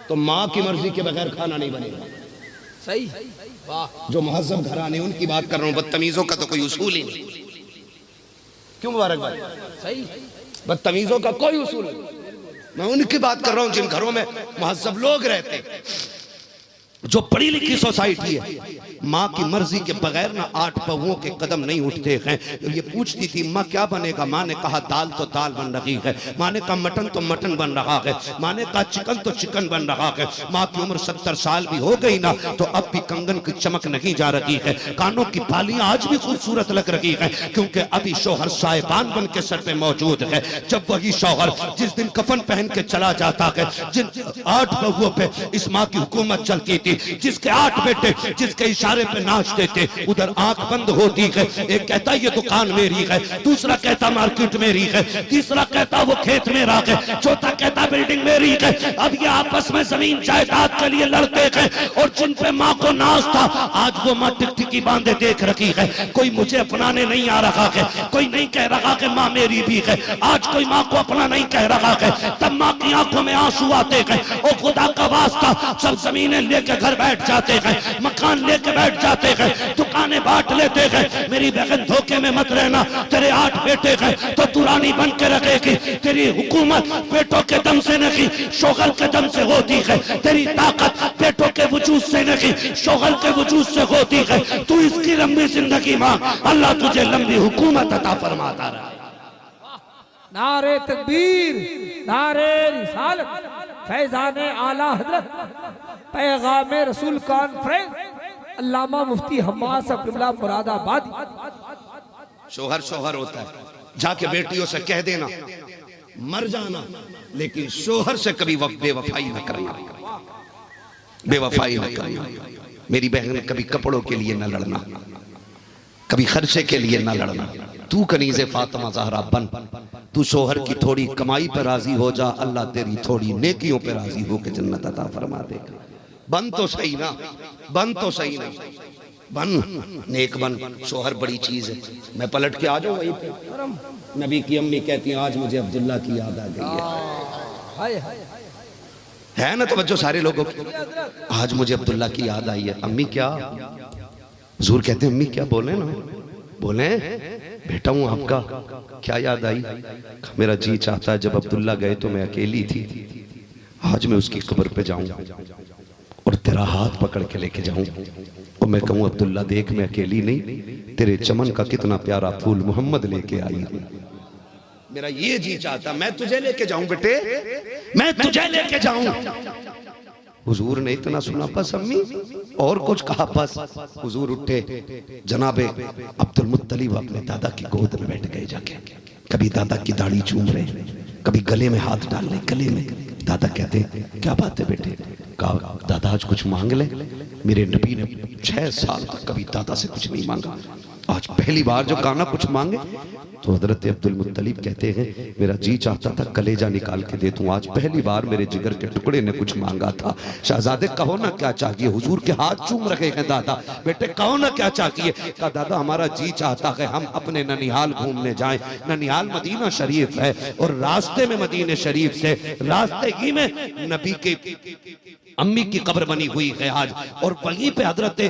तो माँ की मर्जी के बगैर खाना नहीं बनेगा। सही, वाह। जो महजब घराने उनकी बात कर रहा हूं, बदतमीजों का तो कोई उसूल ही नहीं। क्यों मुबारक भाई? सही, बदतमीजों का कोई उसूल नहीं। मैं उनकी बात कर रहा हूं जिन घरों में महजब लोग रहते, जो पढ़ी लिखी सोसाइटी है। माँ की मर्जी के बगैर ना 8 बहुओं के कदम नहीं उठते हैं। ये पूछती थी माँ क्या बनेगा, माँ ने कहा दाल तो दाल बन रही है, माँ ने कहा मटन तो मटन बन रहा है, माँ ने कहा चिकन तो चिकन बन रहा है। माँ की उम्र 70 साल भी हो गई ना तो अब भी कंगन की चमक नहीं जा रही है, कानों की बालियां आज भी खूबसूरत लग रही है, क्योंकि अभी शौहर साहिबान बन के सर पे मौजूद है। जब वही शौहर जिस दिन कफन पहन के चला जाता है, जिन 8 बहुओं पे इस माँ की हुकूमत चलती थी, जिसके 8 बेटे जिसके इशारे पे नाचते थे, उधर आंख बंद होती है। एक कहता ये दुकान मेरी है, दूसरा कहता मार्केट मेरी है, तीसरा कहता वो खेत मेरा है, चौथा कहता बिल्डिंग मेरी है। अब ये आपस में जमीन जायदाद के लिए लड़ते हैं। और जिन पे माँ को नाज था आज वो माँ टिकटिकी बांधे देख रखी है। कोई मुझे अपनाने नहीं आ रहा है, कोई नहीं कह रहा कि माँ मेरी भी है। आज कोई माँ को अपना नहीं कह रहा है, तब माँ की आंखों में आंसू आते हैं। ओ खुदा का वास्ता, सब जमीनें लेके घर बैठ जाते हैं, मकान लेके बैठ जाते हैं, दुकानें बांट लेते हैं। मेरी बहन धोखे में मत रहना, तेरे 8 बेटे हैं तो तू रानी बन के रखेगी। तेरी हुकूमत बेटों के दम से नहीं शोहर के दम से होती है। तेरी ताकत बेटों के वजूद से नहीं शोहर के वजूद से होती है। तू इसकी लंबी जिंदगी मांग, अल्लाह तुझे लंबी हुकूमत अता फरमाता रहे। नारे तकबीर, नारे रिसालत, फैजाने आला हजरत, पैगाम रसूल कॉन्फ्रेंस, अल्लामा मुफ्ती हम्माद साहब क़िबला मुरादाबादी। शोहर शोहर होता है, जाके बेटियों से कह देना मर जाना, लेकिन शोहर से कभी बेवफाई न करना, बेवफाई न करना। मेरी बहन कभी कपड़ों के लिए न लड़ना, कभी खर्चे के लिए न लड़ना। तू कनीज़े फातिमा ज़हरा बन, तू शोहर की थोड़ी कमाई पर राजी हो जा, अल्लाह तेरी थोड़ी नेकियों पर राजी हो के जन्नत अता फरमा देगा। बन तो सही ना, बन तो सही ना, बन नेक बन। शोहर बड़ी चीज है। मैं पलट के आ जाऊं वहीं पे, नबी की अम्मी कहती हैं आज मुझे अब्दुल्ला की याद आ गई है ना? तो बच्चों सारे लोगों की आज मुझे अब्दुल्ला की याद आई है। अम्मी क्या? हुजूर कहते हैं अम्मी क्या? बोले ना, बोले बेटा हूं आपका, क्या याद आई? मेरा जी चाहता है जब अब्दुल्ला गए तो मैं अकेली थी, आज मैं उसकी कब्र पे जाऊं और तेरा हाथ पकड़ के लेके जाऊं और मैं कहूं अब्दुल्ला देख मैं अकेली नहीं, तेरे चमन का कितना प्यारा फूल मोहम्मद लेके आई हूं। मेरा ये जी चाहता मैं तुझे लेके जाऊं बेटे, मैं तुझे लेके जाऊं। हुजूर ने इतना सुना बस अम्मी, और कुछ कहा बस। हुजूर उठे, जनाबे अब्दुल मुत्तलिब अपने दादा की गोद में बैठ गए जाके। कभी दादा की दाढ़ी चूम रहे, कभी गले में हाथ डाल रहे, गले में। दादा कहते क्या बात है बेटे? कहा दादा आज कुछ मांग ले। मेरे नबी ने 6 साल तक कभी दादा से कुछ नहीं मांगा, आज पहली बार जो गाना कुछ मांगे। तो हजरत अब्दुल मुत्तलिब कहते हैं मेरा जी चाहता था कलेजा निकाल के दे दूं, आज पहली बार मेरे जिगर के टुकड़े ने कुछ मांगा था। शहजादे कहो ना क्या चाहिए? हुजूर के हाथ चूम रखे हैं दादा। बेटे कहो ना क्या चाहिए? कहा दादा हमारा जी चाहता है हम अपने ननिहाल घूमने जाएं। ननिहाल मदीना शरीफ है और रास्ते में मदीने शरीफ से रास्ते ही में नबी के अम्मी की कब्र बनी हुई है आज, और वहीं पे हजरत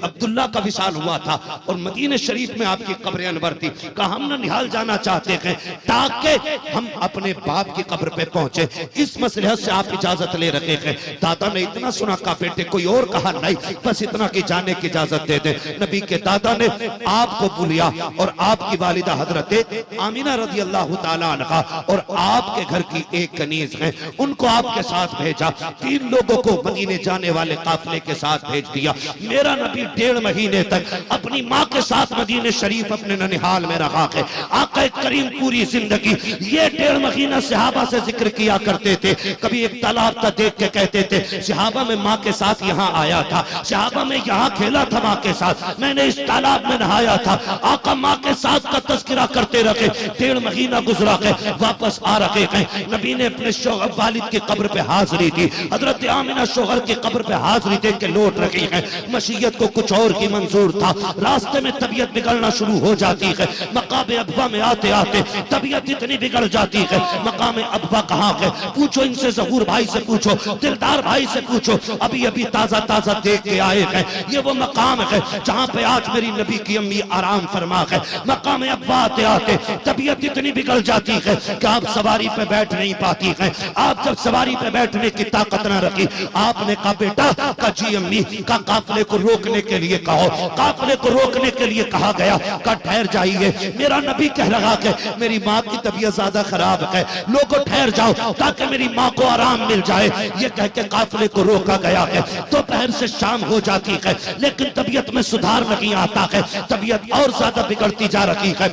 अब्दुल्ला का विसाल हुआ था और मदीने शरीफ में आपकी कब्र अनवर थी। कहा हम ननिहाल जाना चाहते हैं ताकि हम अपने बाप की कब्र पे पहुंचे, इस मसलहत से आप इजाजत ले रखे हैं। दादा ने इतना सुना का बेटे कोई और कहा नहीं, बस इतना कि जाने की इजाजत दे दे। नबी के दादा ने आपको बुलाया और आपकी वालिदा हजरत आमिना रजी अल्लाह तआला अन्हा और आपके घर की एक कनीज है, उनको आपके साथ भेजा। 3 लोगों को मदीने जाने वाले काफिले के साथ भेज दिया। मेरा नबी 1.5 महीने तक अपनी माँ के साथ मदीने शरीफ अपने ननिहाल में रहा है। आका करीम पूरी जिंदगी ये 1.5 महीना सहाबा से जिक्र किया करते थे। कभी एक तालाब था, देख के कहते थे सहाबा में माँ के साथ यहाँ आया था, सहाबा में यहाँ खेला था माँ के साथ, मैंने इस तालाब में नहाया था। आका माँ के साथ का तस्करा करते रखे। 1.5 महीना गुजरा है, वापस आ रखे हैं। नबी ने अपने वालिद की कब्र पे हाजिरी दी। हजरत आमिना शोहर की कब्र पे हाजिरी दे के लौट रही है। मशीयत को कुछ और ही मंजूर था। रास्ते में तबीयत बिगड़ना शुरू हो जाती है। मकाम अब्बा में आते आते तबीयत इतनी बिगड़ जाती है। मकाम अब्बा कहाँ है? पूछो इनसे, ज़हूर भाई से पूछो, दिलदार भाई से पूछो, अभी अभी ताजा ताजा देख के आए हैं। ये वो मकाम है जहाँ पे आज मेरी नबी की अम्मी आराम फरमा है। मकाम अब्बा आते आते तबीयत इतनी बिगड़ जाती है कि आप सवारी पे बैठ नहीं पाती है। आप जब सवारी पे बैठने की ताकत न रखी, आपने कहा बेटा का जी अम्मी का काफिले को रोकने के लिए कहो। काफिले को रोकने के लिए कहा गया, का ठहर जाइए, मेरा नबी कह रहा है मेरी माँ की तबीयत ज्यादा खराब है, लोगों ठहर जाओ ताकि मेरी माँ को आराम मिल जाए। ये कह के काफिले को रोका गया है। दोपहर से शाम हो जाती है लेकिन तबीयत में सुधार नहीं आता है, तबीयत और ज्यादा बिगड़ती जा रही है।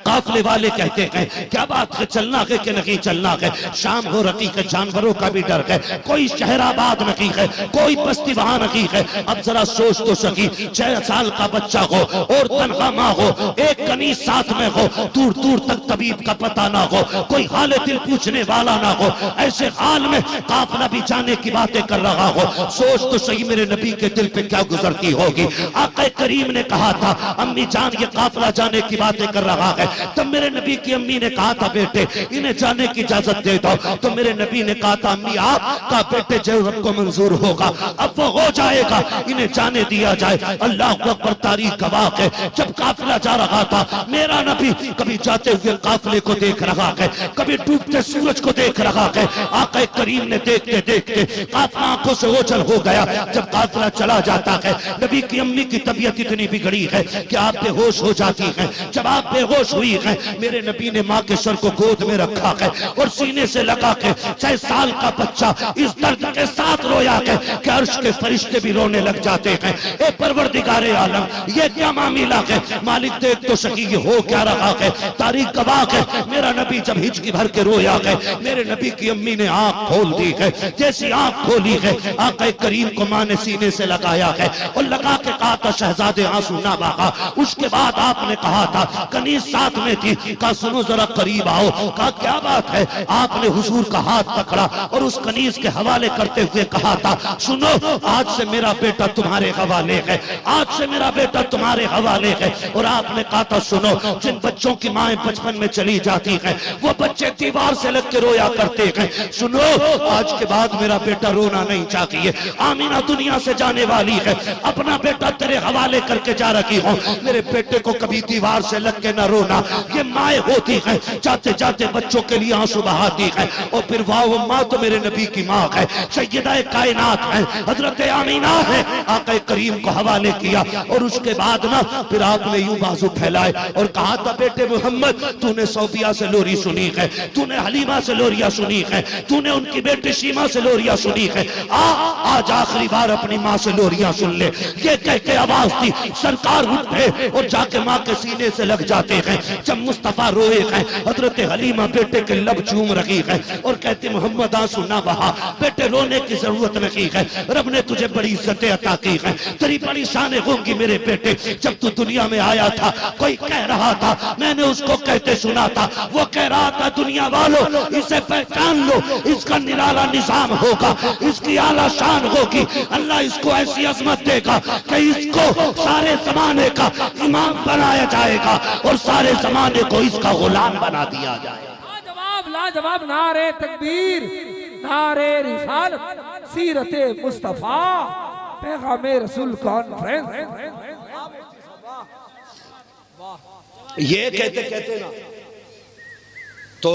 काफिले वाले कहते हैं क्या बात है, चलना है कि नहीं चलना है? शाम हो रही है, जानवरों का भी डर है, कोई शहर आबाद नहीं है, कोई बस्ती वहां नहीं है। अब जरा सोच तो सकी, 6 साल का बच्चा हो और तनहा माँ हो, एक कनीज साथ में हो, दूर दूर तक तबीब का पता ना हो, कोई हाल दिल पूछने वाला ना हो, ऐसे हाल में काफिला भी जाने की बातें कर रहा हो। सोच तो सही मेरे नबी के दिल पे क्या गुजरती होगी। आका करीम ने कहा था अम्मी जान ये काफिला जाने की बातें कर रहा है। तब मेरे नबी की अम्मी ने कहा था बेटे इन्हें जाने की इजाजत दे दो। तो मेरे नबी ने कहा था अम्मी आपका बेटे जो रब को मंजूर होगा अब वो हो जाएगा, इन्हें जाने दिया जाए। अल्लाह अकबर, तारीख गवाह है जब काफिला जा रहा था मेरा नबी कभी जाते हुए काफिले को देख रहा है, कभी डूबते सूरज को देख रहा है। आका करीम ने देखते देखते काफिला आंखों से ओझल हो गया। जब काफिला चला जाता है नबी की अम्मी की तबीयत इतनी बिगड़ी है कि आप बेहोश हो जाती हैं। जब आप बेहोश हुई हैं मेरे नबी ने माँ के सर को गोद में रखा है और सीने से लगा के 6 साल का बच्चा इस दर्द के साथ रोया है कि अर्श के फरिश्ते भी रोने लग जाते हैं। ए परवरदिगारे आलम ये क्या मामला है? मालिक देख तो सकी ये हो क्या रहा है। तारीख गवाह है मेरा नबी जब हिचकी भर के रोया है मेरे नबी की अम्मी ने आंख खोल दी है। जैसी आंख खोली है आका करीम को माँ ने सीने से लगाया है और लगा के कहा था शहजादे आंसू ना बहा। उसके बाद आपने कहा था कनीज साथ में थी, कहा सुनो जरा करीब आओ। कहा क्या बात है? आपने हुजूर का हाथ पकड़ा और उस कनीज के हवाले करते हुए कहा था सुनो आज से मेरा बेटा तुम्हारे हवाले है, आज से मेरा बेटा तुम्हारे हवाले है। और आपने कहा था सुनो जिन बच्चों की माएं बचपन में चली जाती हैं वो बच्चे दीवार से लग के रोया करते हैं, सुनो आज के बाद मेरा बेटा रोना नहीं चाहिए। आमीना दुनिया से जाने वाली है, अपना बेटा तेरे हवाले करके जा रही हूँ, मेरे बेटे को कभी दीवार से लग के न रोना। ये माए होती है जाते जाते बच्चों के लिए आंसू बहाती है और फिर वाह वो माँ तो मेरे नबी की माँ है, सैयदा कायनात है, हजरत आमीना है। आका करीम को हवाले किया और उसके बाद ना फिर आपने यूं बाजू फैलाए और कहा था बेटे मोहम्मद तूने सौफिया से लोरी सुनी है, तूने हलीमा से लोरिया सुनी है, तूने उनकी बेटी शीमा से लोरिया सुनी है, आज आखिरी बार अपनी माँ से लोरिया सुन ले। ये कह के आवाज थी सरकार उठे और जाके माँ के सीने से लग जाते हैं। जब मुस्तफा रोए हैं हजरत हलीमा बेटे के लब चूम रही है और कहती मोहम्मद आंसू ना बहा, बेटे रोने की जरूरत नहीं है, रब ने तुझे बड़ी इज्जतें अता की है, तेरी बड़ी शान होंगी मेरे बेटे। जब तू दुनिया में आया था कोई कह रहा था, मैंने उसको कहते सुना था, वो कह रहा था दुनिया वालों इसे पहचान लो, इसका निराला निजाम होगा, इसकी आला शान होगी, अल्लाह इसको ऐसी अजमत देगा कि इसको सारे जमाने का इमाम बनाया जाएगा और सारे जमाने को इसका गुलाम बना दिया जाएगा। लाजवाब लाजवाब, नारे तकबीर, नारे रिसालत, सीरत मुस्तफा पैगाम रसूल कॉन्फ्रेंस। ये कहते कहते ना तो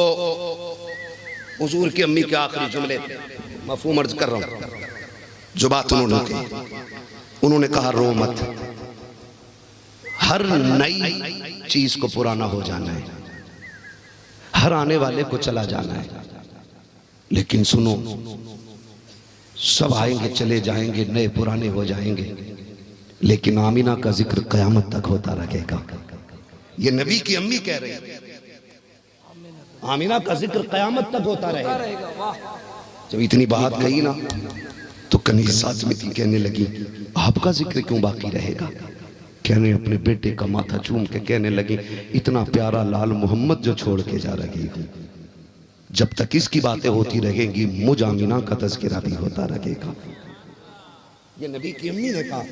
हुजूर की अम्मी के आखिरी जुमले मफहूम अर्ज कर रहा हूं, जो बात उन्होंने कही। उन्होंने कहा रो मत, हर नई चीज को पुराना हो जाना है, हर आने वाले को चला जाना है, लेकिन सुनो सब आएंगे चले जाएंगे, नए पुराने हो जाएंगे, लेकिन आमीना का जिक्र कयामत तक होता रहेगा। ये नबी की अम्मी कह रही है, आमीना का जिक्र कयामत तक होता रहेगा। जब इतनी बात कही ना तो कनीज़ा समिति कहने लगी आपका जिक्र क्यों बाकी रहेगा। कहने अपने बेटे का माथा चूम के कहने लगी इतना प्यारा लाल मोहम्मद जो छोड़ के जा रही हूं, जब तक इसकी बातें होती रहेंगी मुझ आमीना का तज़किरा भी होता रहेगा। ये नबी की अम्मी ने कहा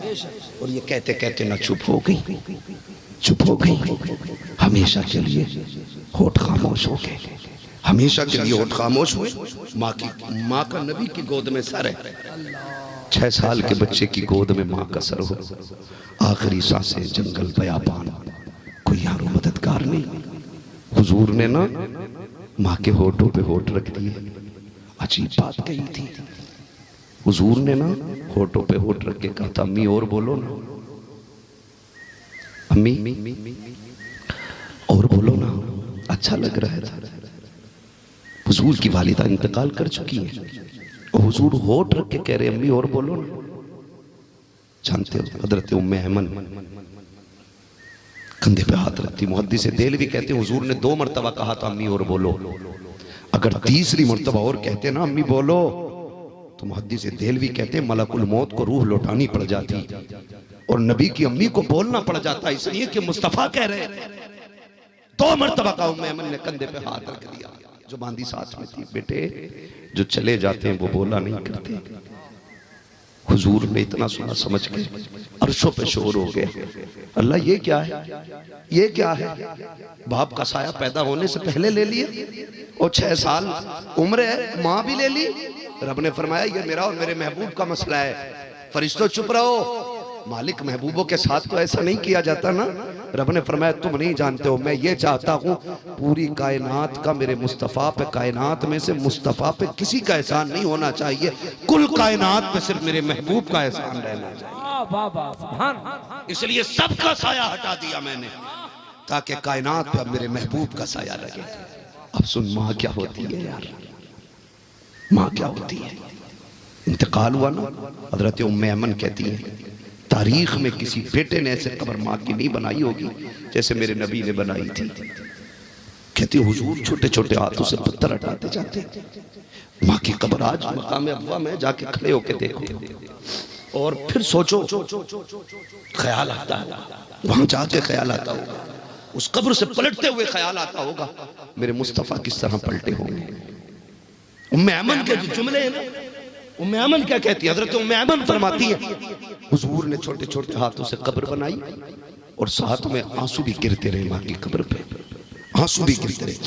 और ये कहते कहते ना चुप हो गई, चुप हो गई। हमेशा के लिए होठ खामोश हो गए, हमेशा के लिए होठ खामोश हुए। माँ का नबी की गोद में सर है, 6 साल के बच्चे की गोद में माँ का सर हो, आखिरी सांसें, जंगल बयाबान, कोई यारो मददगार नहीं। हुजूर ने ना माँ के होठों पे होठ रख दिए। अजीब बात कही थी, हुजूर ने ना होठों पे होठ रख के कहा था अम्मी और बोलो ना, अम्मी और बोलो ना, अच्छा लग रहा है। हुजूर की वालिदा इंतकाल कर चुकी है और हुजूर होठ रख के कह रहे अम्मी और बोलो ना। जानते हो हजरत उम्मे ऐमन कंधे पे हाथ रखती, मुहद्दिस देलवी कहते हैं हुजूर ने 2 मरतबा कहा था अम्मी और बोलो, अगर तीसरी मरतबा और कहते ना अम्मी बोलो तो मुहद्दिस देलवी कहते हैं मलकुल मौत को रूह लौटानी पड़ जाती और नबी की अम्मी को बोलना पड़ जाता, इसलिए कि मुस्तफा कह रहे। 2 मरतबा का उम्मे ऐमन ने कंधे पे हाथ रख दिया। जो बांदी साथ में थी, बेटे जो चले जाते हैं वो बोला नहीं करते। हुजूर ने इतना सुना समझ के अर्शों पे शोर हो गया, अल्लाह ये क्या है, ये क्या है। बाप का साया पैदा होने से पहले ले लिया और 6 साल उम्र है, माँ भी ले ली। रब ने फरमाया ये मेरा और मेरे महबूब का मसला है, फरिश्तों चुप रहो। मालिक महबूबों के साथ तो ऐसा नहीं किया जाता ना। रब ने फरमाया तुम नहीं जानते हो, मैं ये चाहता हूँ पूरी कायनात का मेरे मुस्तफ़ा पे, कायनात में से मुस्तफ़ा पे किसी का एहसान नहीं होना चाहिए, कुल कायनात पे सिर्फ मेरे महबूब का एहसान रहना चाहिए। इसलिए सबका साया हटा दिया मैंने ताकि कायनात पे अब मेरे महबूब का साया लगे। अब सुन माँ क्या होती है यार, माँ क्या होती है। इंतकाल हुआ ना, हजरत उम्मे ऐमन कहती है तारीख में किसी बेटे ने ऐसे कब्र माँ की नहीं बनाई होगी जैसे मेरे नबी ने बनाई थी। कहती हुजूर छोटे छोटे हाथों से पत्थर हटाते जाते, माँ की कब्र आज मकाम अब्वा में जाके खड़े होके देखो और फिर सोचो, ख्याल आता है वहां जाके ख्याल आता होगा, उस कब्र से पलटते हुए ख्याल आता होगा मेरे मुस्तफा किस तरह पलटे होंगे। उम्मे ऐमन के जो जुमले हैं ना, उम्मे ऐमन क्या कहती है, हजरत उम्मे ऐमन फरमाती है हुजूर ने छोटे छोटे हाथों से कब्र बनाई और साथ में आंसू भी गिरते रहे माँ की कब्र पे, आंसू भी गिरते रहे।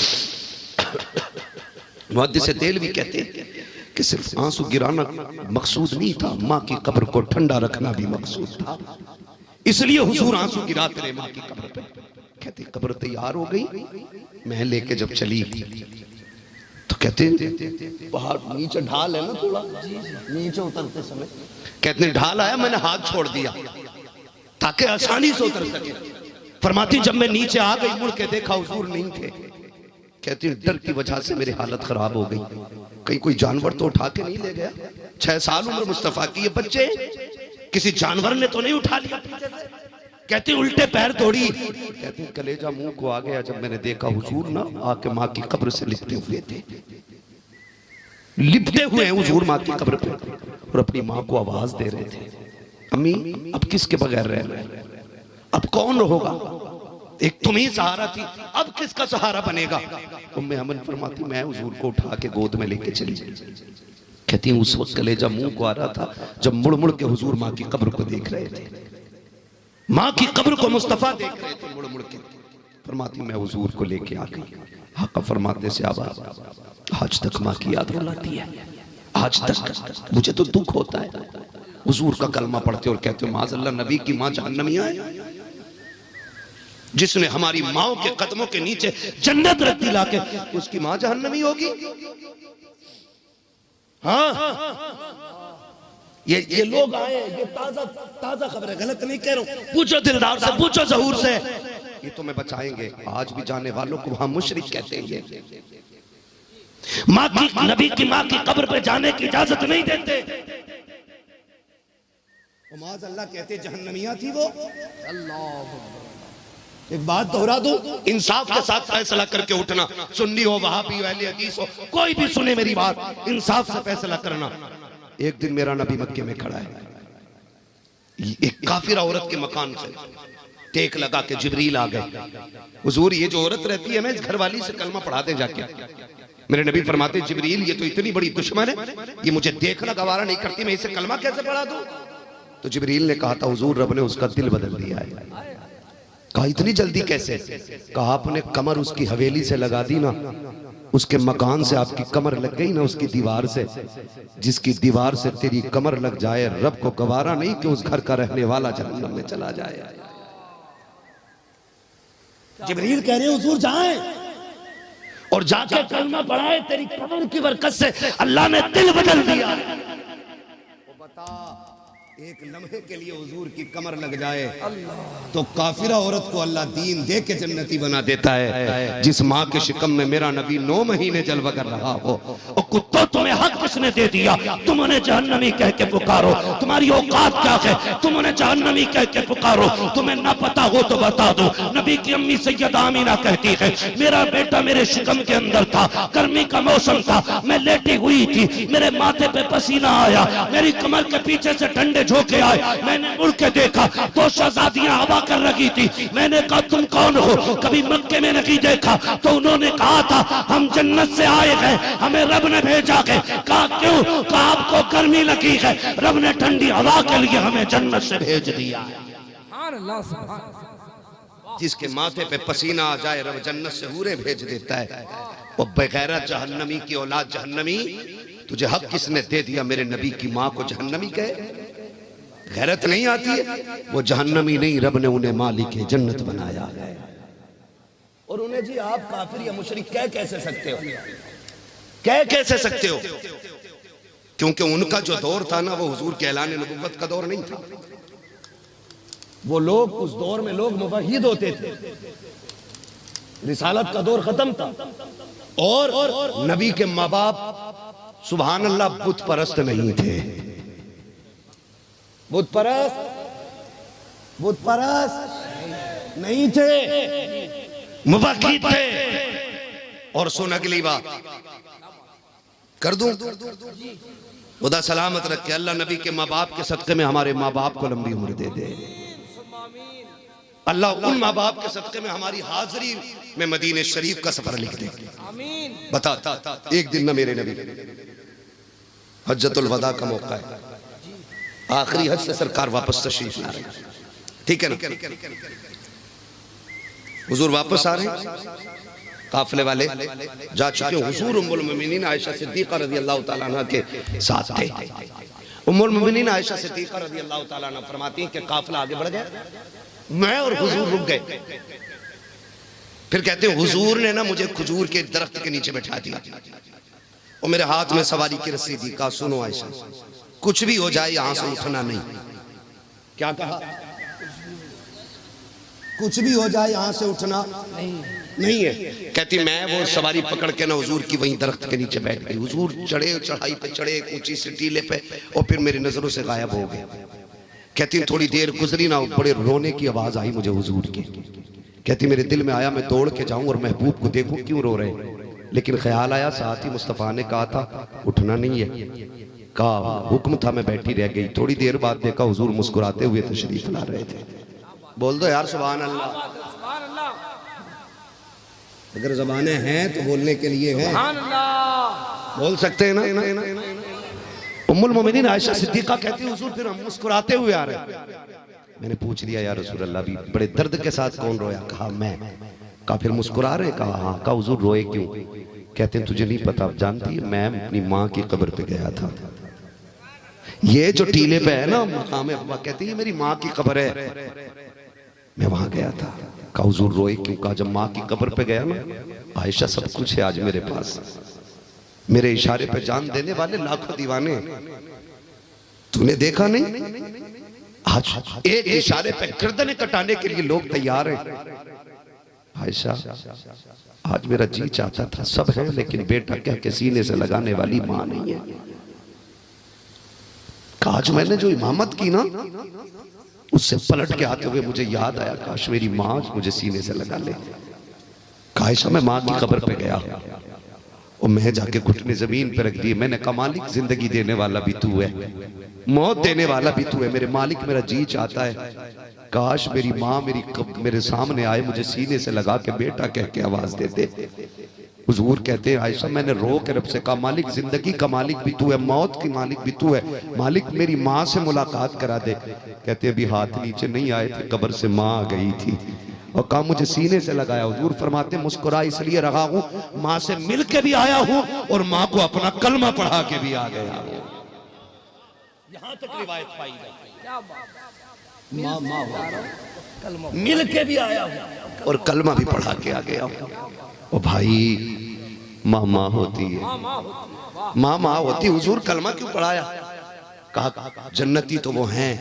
मुहद्दिस देलवी कहते हैं कि सिर्फ आंसू गिराना मकसूद नहीं था, माँ की कब्र को ठंडा रखना भी मकसूद था, इसलिए हुजूर आंसू गिराते रहे माँ की कब्र पे। कहते कब्र तैयार हो गई, मैं लेके जब चली तो कहते पहाड़ नीचे ढाल है ना, थोड़ा नीचे उतरते समय कहते ढाल आया, मैंने हाथ छोड़ दिया ताकि आसानी से उतर सके। फरमाती जब मैं नीचे आ गई मुड़ के देखा हुजूर नहीं थे। कहती डर की वजह से मेरी हालत खराब हो गई, कहीं कोई जानवर तो उठा के नहीं ले गया। 6 साल उम्र मुस्तफा की, ये बच्चे किसी जानवर ने तो नहीं उठा लिया। कहती उल्टे पैर दौड़ी, कहती कलेजा मुंह को आ गया जब मैंने देखा हुजूर ना आके माँ की कब्र से लिपटे हुए थे, लिपटे हुए हैं हुजूर माँ की कब्र पे और अपनी माँ को आवाज दे रहे थे अम्मी अब किसके बगैर रह रहे हैं, अब कौन होगा, एक तुम ही सहारा थी, अब किसका सहारा बनेगा। उम्मे ऐमन फरमाती मैं हुजूर को उठा के गोद में लेके चली। कहती उस वक्त कलेजा मुंह को आ रहा था जब मुड़ मुड़ के हुजूर माँ की कब्र को देख रहे थे, माँ की कब्र को मुस्तफा देख रहे थे मुड़ मुड़ के। फरमाती मैं हुजूर को लेके आ गई। हक़ फरमाते से आवाज आज तक माँ की याद रुलाती है, आज तक मुझे तो दुख होता है, हुजूर का कलमा पढ़ते और कहते हो माज़अल्लाह नबी की माँ जहन्नमिया है, जिसने हमारी माओ के कदमों के नीचे जन्नत रख दी लाके, उसकी माँ जहन्नमी होगी। हाँ, ये लोग आए, ये ताजा खबर है, गलत नहीं कह रहा हूं, पूछो दिलदार से, पूछो ज़हूर से, ये तुम्हें बचाएंगे। आज भी जाने वालों को वहां मुशरिक कहते हैं, माँ की, नबी की माँ की कब्र पे जाने की इजाजत नहीं देते। माज़अल्लाह कहते जहन्नमिया थी वो। एक बात दोहरा दूं, इंसाफ के साथ फैसला करके उठना, सुन्नी हो, वहाबी हो, अहले हदीस हो, कोई भी सुने मेरी बात, इंसाफ से फैसला करना। एक दिन मेरा नबी मक्के में खड़ा है, एक काफिर औरत के मकान से टेक लगा के जिब्रील आ गए, हुजूर ये जो औरत रहती है ना, इस घरवाली से कलमा पढ़ा दे जाके। मेरे नबी फरमाते जिब्रील ये तो इतनी बड़ी दुश्मन है, ये मुझे देखना गवारा नहीं करती, मैं इसे कलमा कैसे पढ़ा दूं? तो जिब्रील ने कहा था हुजूर रब ने उसका दिल बदल दिया है। कहा इतनी जल्दी कैसे? कहा आपने कमर उसकी हवेली से लगा दी ना, उसके मकान से आपकी कमर लग गई ना, उसकी दीवार से, जिसकी दीवार से तेरी कमर लग जाए, रब को गवारा नहीं कि उस घर का रहने वाला जहन्नम में चला जाए। जिब्रील कह रहे हुजूर जाएं और जाके कलमा पढ़ाए, तेरी कमर की बरकत से अल्लाह ने दिल बदल दिया। वो बता, एक लम्हे के लिए हुजूर की कमर लग जाए तो काफिरा औरत को अल्लाह दीन दे के जन्नती बना देता है। जिस माँ के शिकम में मेरा नबी 9 महीने जलवा कर रहा हो, और कुत्तों तुम्हें हक किसने दे दिया? तुम उन्हें जहन्नमी कह के पुकारो, तुम्हारी औकात क्या है? तुम उन्हें जहन्नमी कह के पुकारो, तुम्हें ना पता हो तो बता दो। नबी की अम्मी सैयदा आमीना कहती है मेरा बेटा मेरे शिकम के अंदर था, गर्मी का मौसम था, मैं लेटी हुई थी, मेरे माथे पे पसीना आया, मेरी कमर के पीछे से ठंडे झोंके आए, मैंने मुड़ के देखा तो शहजादियां हवा कर रही थी। मैंने कहा तुम कौन हो? कभी मक्के में नहीं देखा। तो उन्होंने कहा था हम जन्नत से आए हैं, हमें रब ने भेजा है। कहा क्यों? कहा आपको गर्मी लगी है, रब ने ठंडी हवा के लिए हमें जन्नत से भेज दिया। जिसके माथे पे पसीना आ जाए रब जन्नत से हूरे भेज देता है। वो बेगैरत जहन्नमी की औलाद जहन्नमी, तुझे हक किसने दे दिया मेरे नबी की माँ को जहन्नमी कहे? गैरत नहीं आती है? वो जहन्नमी नहीं, रब ने उन्हें मालिक जन्नत बनाया है। और उन्हें जी आप काफिर या मुशरिक कह कैसे सकते हो? कह कैसे सकते हो? क्योंकि उनका जो दौर था ना, वो हुजूर के ऐलान नबुव्वत का दौर नहीं था। वो लोग उस दौर में लोग मुवहिद होते थे, रिसालत का दौर खत्म था। और नबी के माँ बाप सुभान अल्लाह बुत परस्त नहीं थे, बुत परस्त नहीं थे, मुवहिद थे। और सुन अगली बात कर दूं, खुदा सलामत रखे, अल्लाह नबी के माँ बाप के सदक़े में हमारे माँ बाप को लंबी उम्र दे दे। अल्लाह उन माँ बाप के सदक़े में हमारी हाजिरी में मदीने शरीफ का सफर लिख दे। बता एक दिन ना मेरे नबी, हज्जतुल वदा का मौका है, आखिरी हज से सरकार वापस तशरीफ ला रहे हैं, ठीक है ना? हुजूर वापस आ रहे हैं, काफिले वाले जा चुके हैं। हुजूर उम्मुल मोमिनीन आयशा सिद्दीक़ा रज़ी अल्लाह तआला अन्हा के साथ थे। उम्मुल मोमिनीन आयशा सिद्दीक़ा रज़ी अल्लाह तआला अन्हा फरमाती हैं कि काफिला आगे बढ़ गया, मैं और हुजूर रुक गए। फिर कहते हैं हुजूर ने ना मुझे खजूर के दरख्त के नीचे बैठा दिया और मेरे हाथ में सवारी की रस्सी दी। कहा सुनो आयशा, कुछ भी हो जाए यहां से उठना नहीं। क्या कहा? कुछ भी हो जाए यहां से उठना नहीं है। कहती मैं वो सवारी पकड़ के ना हुजूर की वहीं दरख्त के नीचे बैठ गई। हुजूर चढ़े, चढ़ाई पे चढ़े, एक ऊंची सी टीले पे, और फिर मेरी नजरों से गायब हो गए। कहती थोड़ी देर गुजरी ना, बड़े रोने की आवाज आई मुझे हुजूर की। कहती मेरे दिल में आया मैं दौड़ के जाऊं और महबूब को देखूं क्यों रो रहे हैं, लेकिन ख्याल आया साथ ही मुस्तफा ने कहा था उठना नहीं है। कहा हुक्म था, मैं बैठी रह गई। थोड़ी देर बाद देखा हुजूर मुस्कुराते हुए तशरीफ ला रहे थे। बोल दो यार सुभान अल्लाह। अगर ज़बानें हैं तो बोलने के लिए हैं, बोल सकते हैं ना। उम्मुल मोमिनीन आयशा सिद्दीक़ा कहती है हुजूर फिर हम मुस्कुराते हुए आ रहे हैं। मैंने पूछ लिया या रसूल अल्लाह भी बड़े दर्द के साथ कौन रोया? कहा मैं। कहा फिर मुस्कुरा रहे? कहा हाँ। कहा हुजूर रोए क्यों? कहते हैं तुझे नहीं पता, जानती है मैं अपनी माँ की कब्र पे गया था। ये जो टीले पे है ना मकाम अब्बा, कहती है मेरी माँ की कब्र है, मैं वहां गया था। कहा हुजूर रोए क्यों? कहा जब माँ की कब्र पे गया ना, आयशा सब कुछ है आज मेरे पास, मेरे इशारे पे जान देने वाले लाखों दीवाने, तूने देखा नहीं आज एक इशारे पे गर्दनें कटाने के लिए लोग तैयार हैं। आयशा आज मेरा जी चाहता था सब है, लेकिन बेटा कह के सीने से लगाने वाली मां नहीं है। आज मैंने जो इमामत की ना, उससे पलट के आते हुए मुझे याद आया काश मेरी मां मुझे सीने से लगा ले। आयशा मैं मां की कब्र पे गया और मैं जाके घुटने जमीन पे रख दिए। मैंने कहा मालिक जिंदगी देने वाला भी तू है, मौत देने वाला भी तू है, मेरे मालिक मेरा जी चाहता है काश मेरी माँ मेरे सामने आए, मुझे सीने से लगा के बेटा कह के आवाज देते। हुजूर कहते हैं आयशा मैंने रो के रब से कहा मालिक जिंदगी का मालिक भी तू है, मौत की मालिक भी तू है, मालिक मेरी माँ से मुलाकात करा दे। कहते अभी हाथ नीचे नहीं आए थे, कब्र से माँ आ गई थी और कहा मुझे सीने से लगाया। हुजूर फरमाते मुस्कुरा इसलिए रहा हूं माँ से मिल के भी आया हूं और माँ को अपना कलमा पढ़ा के भी आ गया। यहां तक रिवायत पाई क्या बात, मिल के भी आया हूं और कलमा भी पढ़ा के आ गया। ओ भाई माँ माँ होती है, माँ माँ होती। हुजूर कलमा क्यों पढ़ाया? कहा जन्नती तो वो हैं,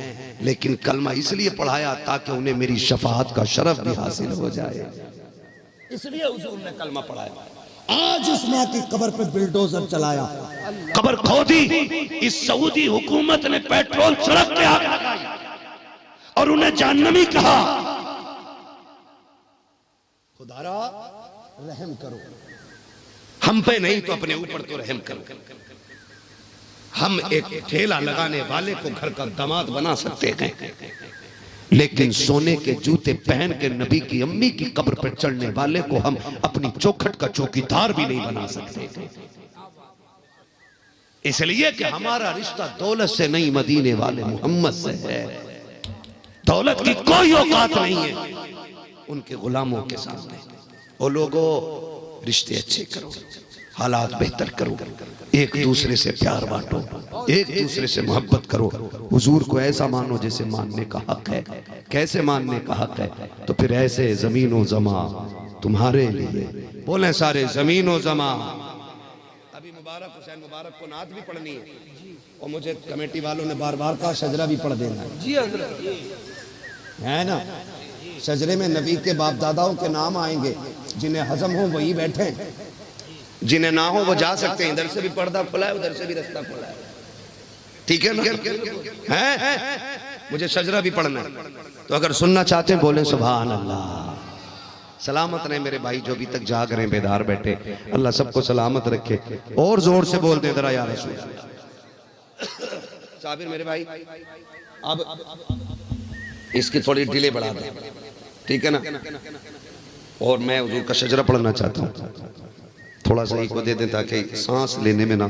लेकिन कलमा इसलिए पढ़ाया ताकि उन्हें मेरी शफाअत का शरफ भी हासिल हो जाए, इसलिए हुजूर ने कलमा पढ़ाया। आज इस माँ की कब्र पे बिल्डोजर चलाया, कब्र खोदी, इस सऊदी हुकूमत ने पेट्रोल छिड़क के आग लगाई और उन्हें जहन्नमी कहा। खुदारा रहम करो, हम पे नहीं तो अपने ऊपर तो रहम करो। हम एक ठेला लगाने वाले को घर का दामाद बना सकते हैं, लेकिन सोने के जूते पहन के नबी की अम्मी की कब्र पर चढ़ने वाले को हम अपनी चौखट का चौकीदार भी नहीं बना सकते। इसलिए कि हमारा रिश्ता दौलत से नहीं, मदीने वाले मोहम्मद से है। दौलत की कोई औकात नहीं है उनके गुलामों के सामने। वो लोगों रिश्ते अच्छे करो, हालात बेहतर करो, एक दूसरे से प्यार बांटो, एक दूसरे से मोहब्बत करो। हुजूर को ऐसा मानो जैसे मानने का हक है। कैसे मानने का हक है? तो फिर ऐसे जमीनो जमा तुम्हारे लिए, बोले सारे जमीनो जमा। अभी मुबारक हुसैन मुबारक को नात भी पढ़नी है और मुझे कमेटी वालों ने बार बार कहा शजरा भी पढ़ देना है। जी हजरत है ना? शजरे में नबी के बाप दादाओं के नाम आएंगे, जिन्हें हजम हो वही बैठे, जिन्हें ना हो वो जा सकते हैं। इधर से भी पर्दा खुला है, उधर से भी रास्ता खुला है, ठीक है ना? है मुझे शजरा भी पढ़ना है, तो अगर सुनना चाहते हैं बोले सुभान अल्लाह। सलामत रहे मेरे भाई जो अभी तक जाग रहे हैं, बेदार बैठे, अल्लाह सबको सलामत रखे। और जोर से बोल दे जरा या रसूल। साबिर मेरे भाई अब इसकी थोड़ी डिले बढ़ा दे, ठीक है ना? और मैं हुजूर का शजरा पढ़ना चाहता हूँ, थोड़ा सा इको दे दें ताकि सांस लेने में ना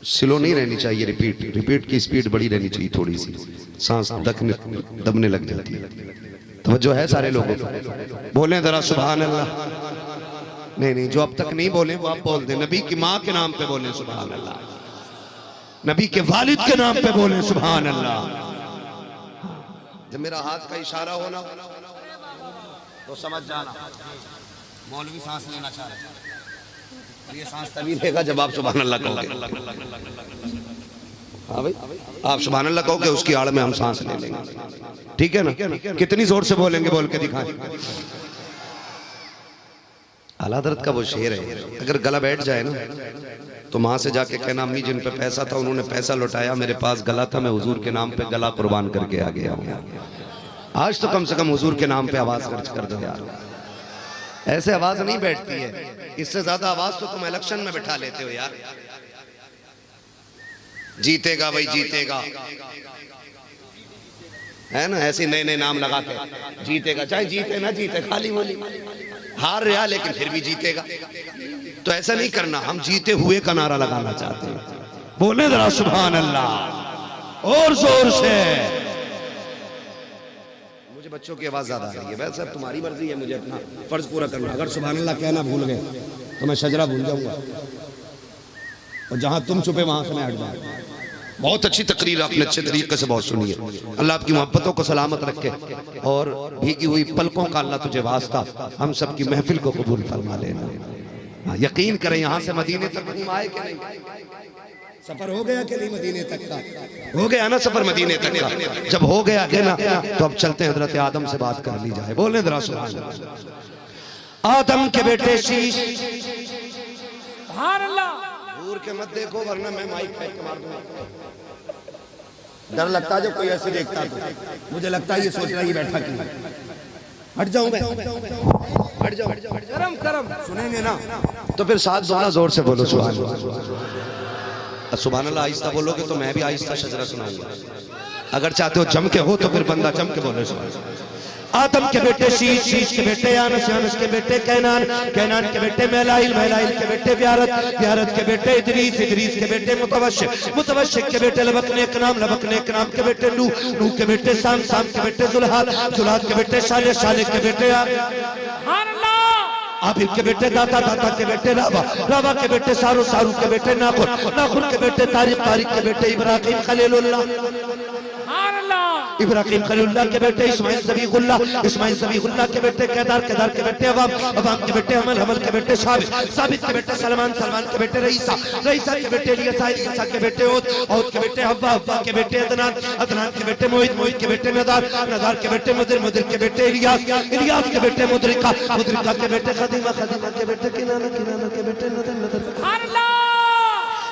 स्लो नहीं रहनी चाहिए, रिपीट की स्पीड बड़ी रहनी चाहिए, थोड़ी सी सांस दबने लग जाती है। तवज्जो है सारे लोगों को? बोले जरा सुभान अल्लाह। नहीं जो अब तक नहीं बोले वो आप बोल दें। नबी की माँ के नाम पे बोले सुभान अल्लाह, नबी के वालिद के नाम पे बोले सुभान अल्लाह। जब मेरा हाथ का इशारा होना तो समझ जाना मौलवी सांस लेना चाह रहे हैं, ये सांस तभी लेगा जब आप सुभान अल्लाह कहोगे। हाँ भाई, आप सुभान अल्लाह कहोगे, उसकी आड़ में हम सांस ले लेंगे, ठीक है ना? कितनी जोर से बोलेंगे बोल के दिखाएं। आला हज़रत का वो शेर है, अगर गला बैठ जाए ना तो माँ से जाके कहना अम्मी जिन पे पैसा था उन्होंने पैसा लौटाया, मेरे पास गला था, मैं हुजूर के नाम पे गला कुर्बान करके आ गया हूँ। आज तो कम से कम हुजूर के नाम पे आवाज खर्च कर दो यार। ऐसे आवाज नहीं बैठती है, इससे ज्यादा आवाज तो तुम इलेक्शन में बैठा लेते हो यार। जीतेगा भाई जीतेगा, है ना? ऐसे नए नए नाम लगा के जीतेगा, चाहे जीते ना जीते, खाली बोली हार रहा लेकिन फिर भी जीतेगा। तो ऐसा नहीं करना, हम जीते हुए का नारा लगाना चाहते हैं। बोले जरा सुभान अल्लाह और जोर से। मुझे बच्चों की आवाज ज्यादा आ रही है, वैसे तुम्हारी मर्जी है, मुझे अपना फर्ज पूरा करना। अगर सुभान अल्लाह कहना भूल गए तो मैं शजरा भूल जाऊंगा, और जहां तुम छुपे वहां से मैं हट जाऊंगा। बहुत अच्छी तकरीर आपने अच्छे तरीके से बहुत सुनी है। अल्लाह आपकी मोहब्बतों को सलामत रखे और भीगी हुई पलकों का अल्लाह तुझे वास्ता हम सब की महफिल को कबूल फरमा लेना। हाँ, यकीन करें यहाँ से मदीने तक घूम आए कि नहीं? सफर हो गया कि नहीं मदीने तक का? हो गया ना सफर मदीने तक का? जब हो गया है ना तो अब चलते हैं हजरत आदम से बात कर ली जाए। बोले जरा सुभान अल्लाह। आदम के बेटे शीश, सुभान अल्लाह। दूर के मत देखो वरना मैं माइक फेंक के मार दूंगा। डर लगता है जब कोई ऐसे देखता तो, मुझे लगता है ये सोच रहा है ये बैठा क्यों। हट जाऊं मैं, हट जाऊं। करम करम सुनेंगे ना तो फिर साथ दोनों जोर से बोलो सुभान अल्लाह। सुभान अल्लाह आहिस्ता बोलोगे तो मैं भी आहिस्ता शजरा सुनाऊंगा। अगर चाहते हो जम के हो तो फिर बंदा जम के बोले सुभान अल्लाह। आदम के बेटे शीश, शीश के बेटे यानस, यानस के बेटे कैनान, कैनान के बेटे मेलाइल, मेलाइल के बेटे व्यारत, व्यारत के बेटे इदरीस, इदरीस के बेटे मुतवश्शिक, मुतवश्शिक के बेटे लबक ने एक नाम, लबक ने एक नाम के बेटे नूह, नूह के बेटे साम, साम के बेटे जुल्हाद, जुल्हाद के बेटे शाले, शाले के बेटे सुभान अल्लाह। आबिर के बेटे दाता, दाता के बेटे रावा, रावा के बेटे सारू, सारू के बेटे नाखुर, नाखुर के बेटे तारिक, तारिक के बेटे इब्राहिम खलीलुल्लाह, सुभान अल्लाह। इब्राहिम खलीलुल्लाह के बेटे इस्माइल ज़बीहुल्लाह, इस्माइल ज़बीहुल्लाह के बेटे केदार, केदार के बेटे अवाम, अवाम के बेटे अमल, अमल के बेटे साबित, साबित के बेटे सलमान, सलमान के बेटे रईसा, रईसा के बेटे इलियासा, इलियासा के बेटे औद, औद के बेटे हव्वा, हव्वा के बेटे अदनान, अदनान के बेटे मोहित, मोहित के बेटे नदार, नदार के बेटे मुदिर, मुदिर के बेटे इलियास, इलियास के बेटे मुदरिका, मुदरिका के बेटे खदीमा, खदीमा के बेटे किनाना, किनाना के बेटे नदर, नदर सुभान अल्लाह।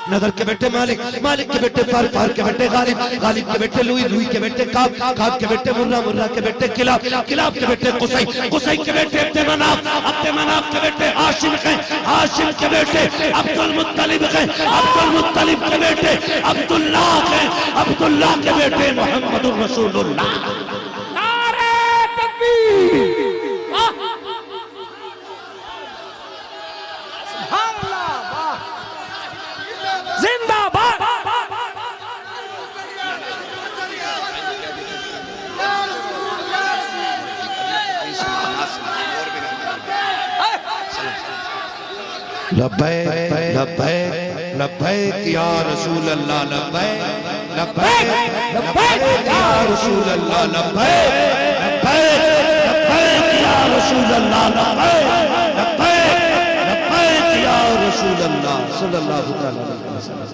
नदर के बेटे मालिक, मालिक के बेटे फार, फार के बेटे गालिब, गालिब के बेटे लुई, लुई के बेटे काब, काब के बेटे मुर्रा, मुर्रा के बेटे किलाब, किलाब के बेटे कुसै, कुसै के बेटे अब्दे मनाफ, अब्दे मनाफ के बेटे हाशिम हैं, हाशिम के बेटे अब्दुल मुत्तलिब हैं, अब्दुल मुत्तलिब के बेटे अब्दुल्लाह हैं, अब्दुल्लाह के बेटे मोहम्मदुर रसूलुल्लाह। नारे तकबीर। सुभान अल्लाह। वाह। जिंदाबाद। लब्बैक लब्बैक लब्बैक या रसूल अल्लाह, लब्बैक लब्बैक लब्बैक या रसूल अल्लाह, लब्बैक लब्बैक लब्बैक या रसूल अल्लाह, लब्बैक लब्बैक लब्बैक या रसूल अल्लाह सल्लल्लाहु अलैहि वसल्लम।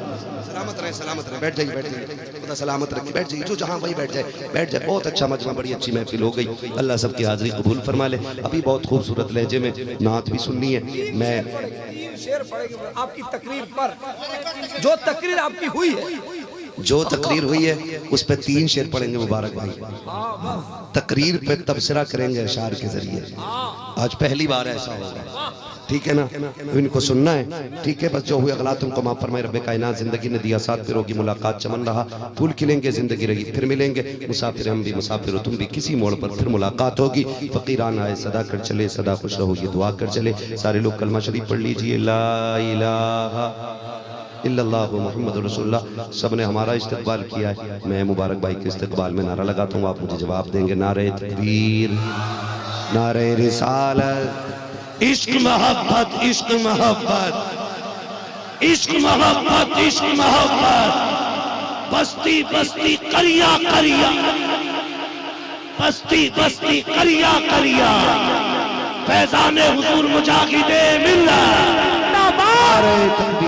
सलामत रहे, सलामत रहे। बैठ जाइए, बैठ जाइए, खुदा सलामत रखे। बैठ जाइए, जो जहां वही बैठ जाए, बैठ जाए। बहुत अच्छा मजमा, बड़ी अच्छी महफिल हो गई। अल्लाह सबकी हाजिरी कबूल फरमा ले। अभी बहुत खूबसूरत लहजे में नात भी सुननी है। मैं 3 शेर पढ़ेंगे आपकी तकरीर पर, जो तकरीर आपकी हुई है। जो तकरीर हुई है उस पे 3 शेर पढ़ेंगे मुबारक भाई। तकरीर पे तबसरा करेंगे अशार के जरिए। आज पहली बार ऐसा होगा, ठीक है ना? इनको सुनना है, ठीक है? बस जो हुए गलत उनको माफ फरमाए रब्बे कायनात। जिंदगी ने दिया साथ, फिर होगी मुलाकात, चमन रहा, फूल खिलेंगे, जिंदगी रही, फिर मिलेंगे। मुसाफिर हम भी, मुसाफिर हो तुम भी, किसी मोड़ पर फिर मुलाकात होगी। फकीरान आए सदा कर चले, सदा खुश रहो ये दुआ कर चले। सारे लोग कलमा शरीफ पढ़ लीजिए, ला इलाहा इल्लल्लाह मुहम्मद रसूलुल्लाह। सब ने हमारा इस्तकबाल किया है। मैं मुबारक भाई के इस्तकबाल में नारा लगाता हूँ, आप मुझे जवाब देंगे। नारे तकबीर, नारे रिसालत, इश्क मोहब्बत, इश्क मोहब्बत, इश्क मोहब्बत, इश्क मोहब्बत। बस्ती बस्ती करिया करिया, बस्ती बस्ती करिया करिया, फैजाने हुजूर मुजाहिदे मिल्लत। नारे तकबीर।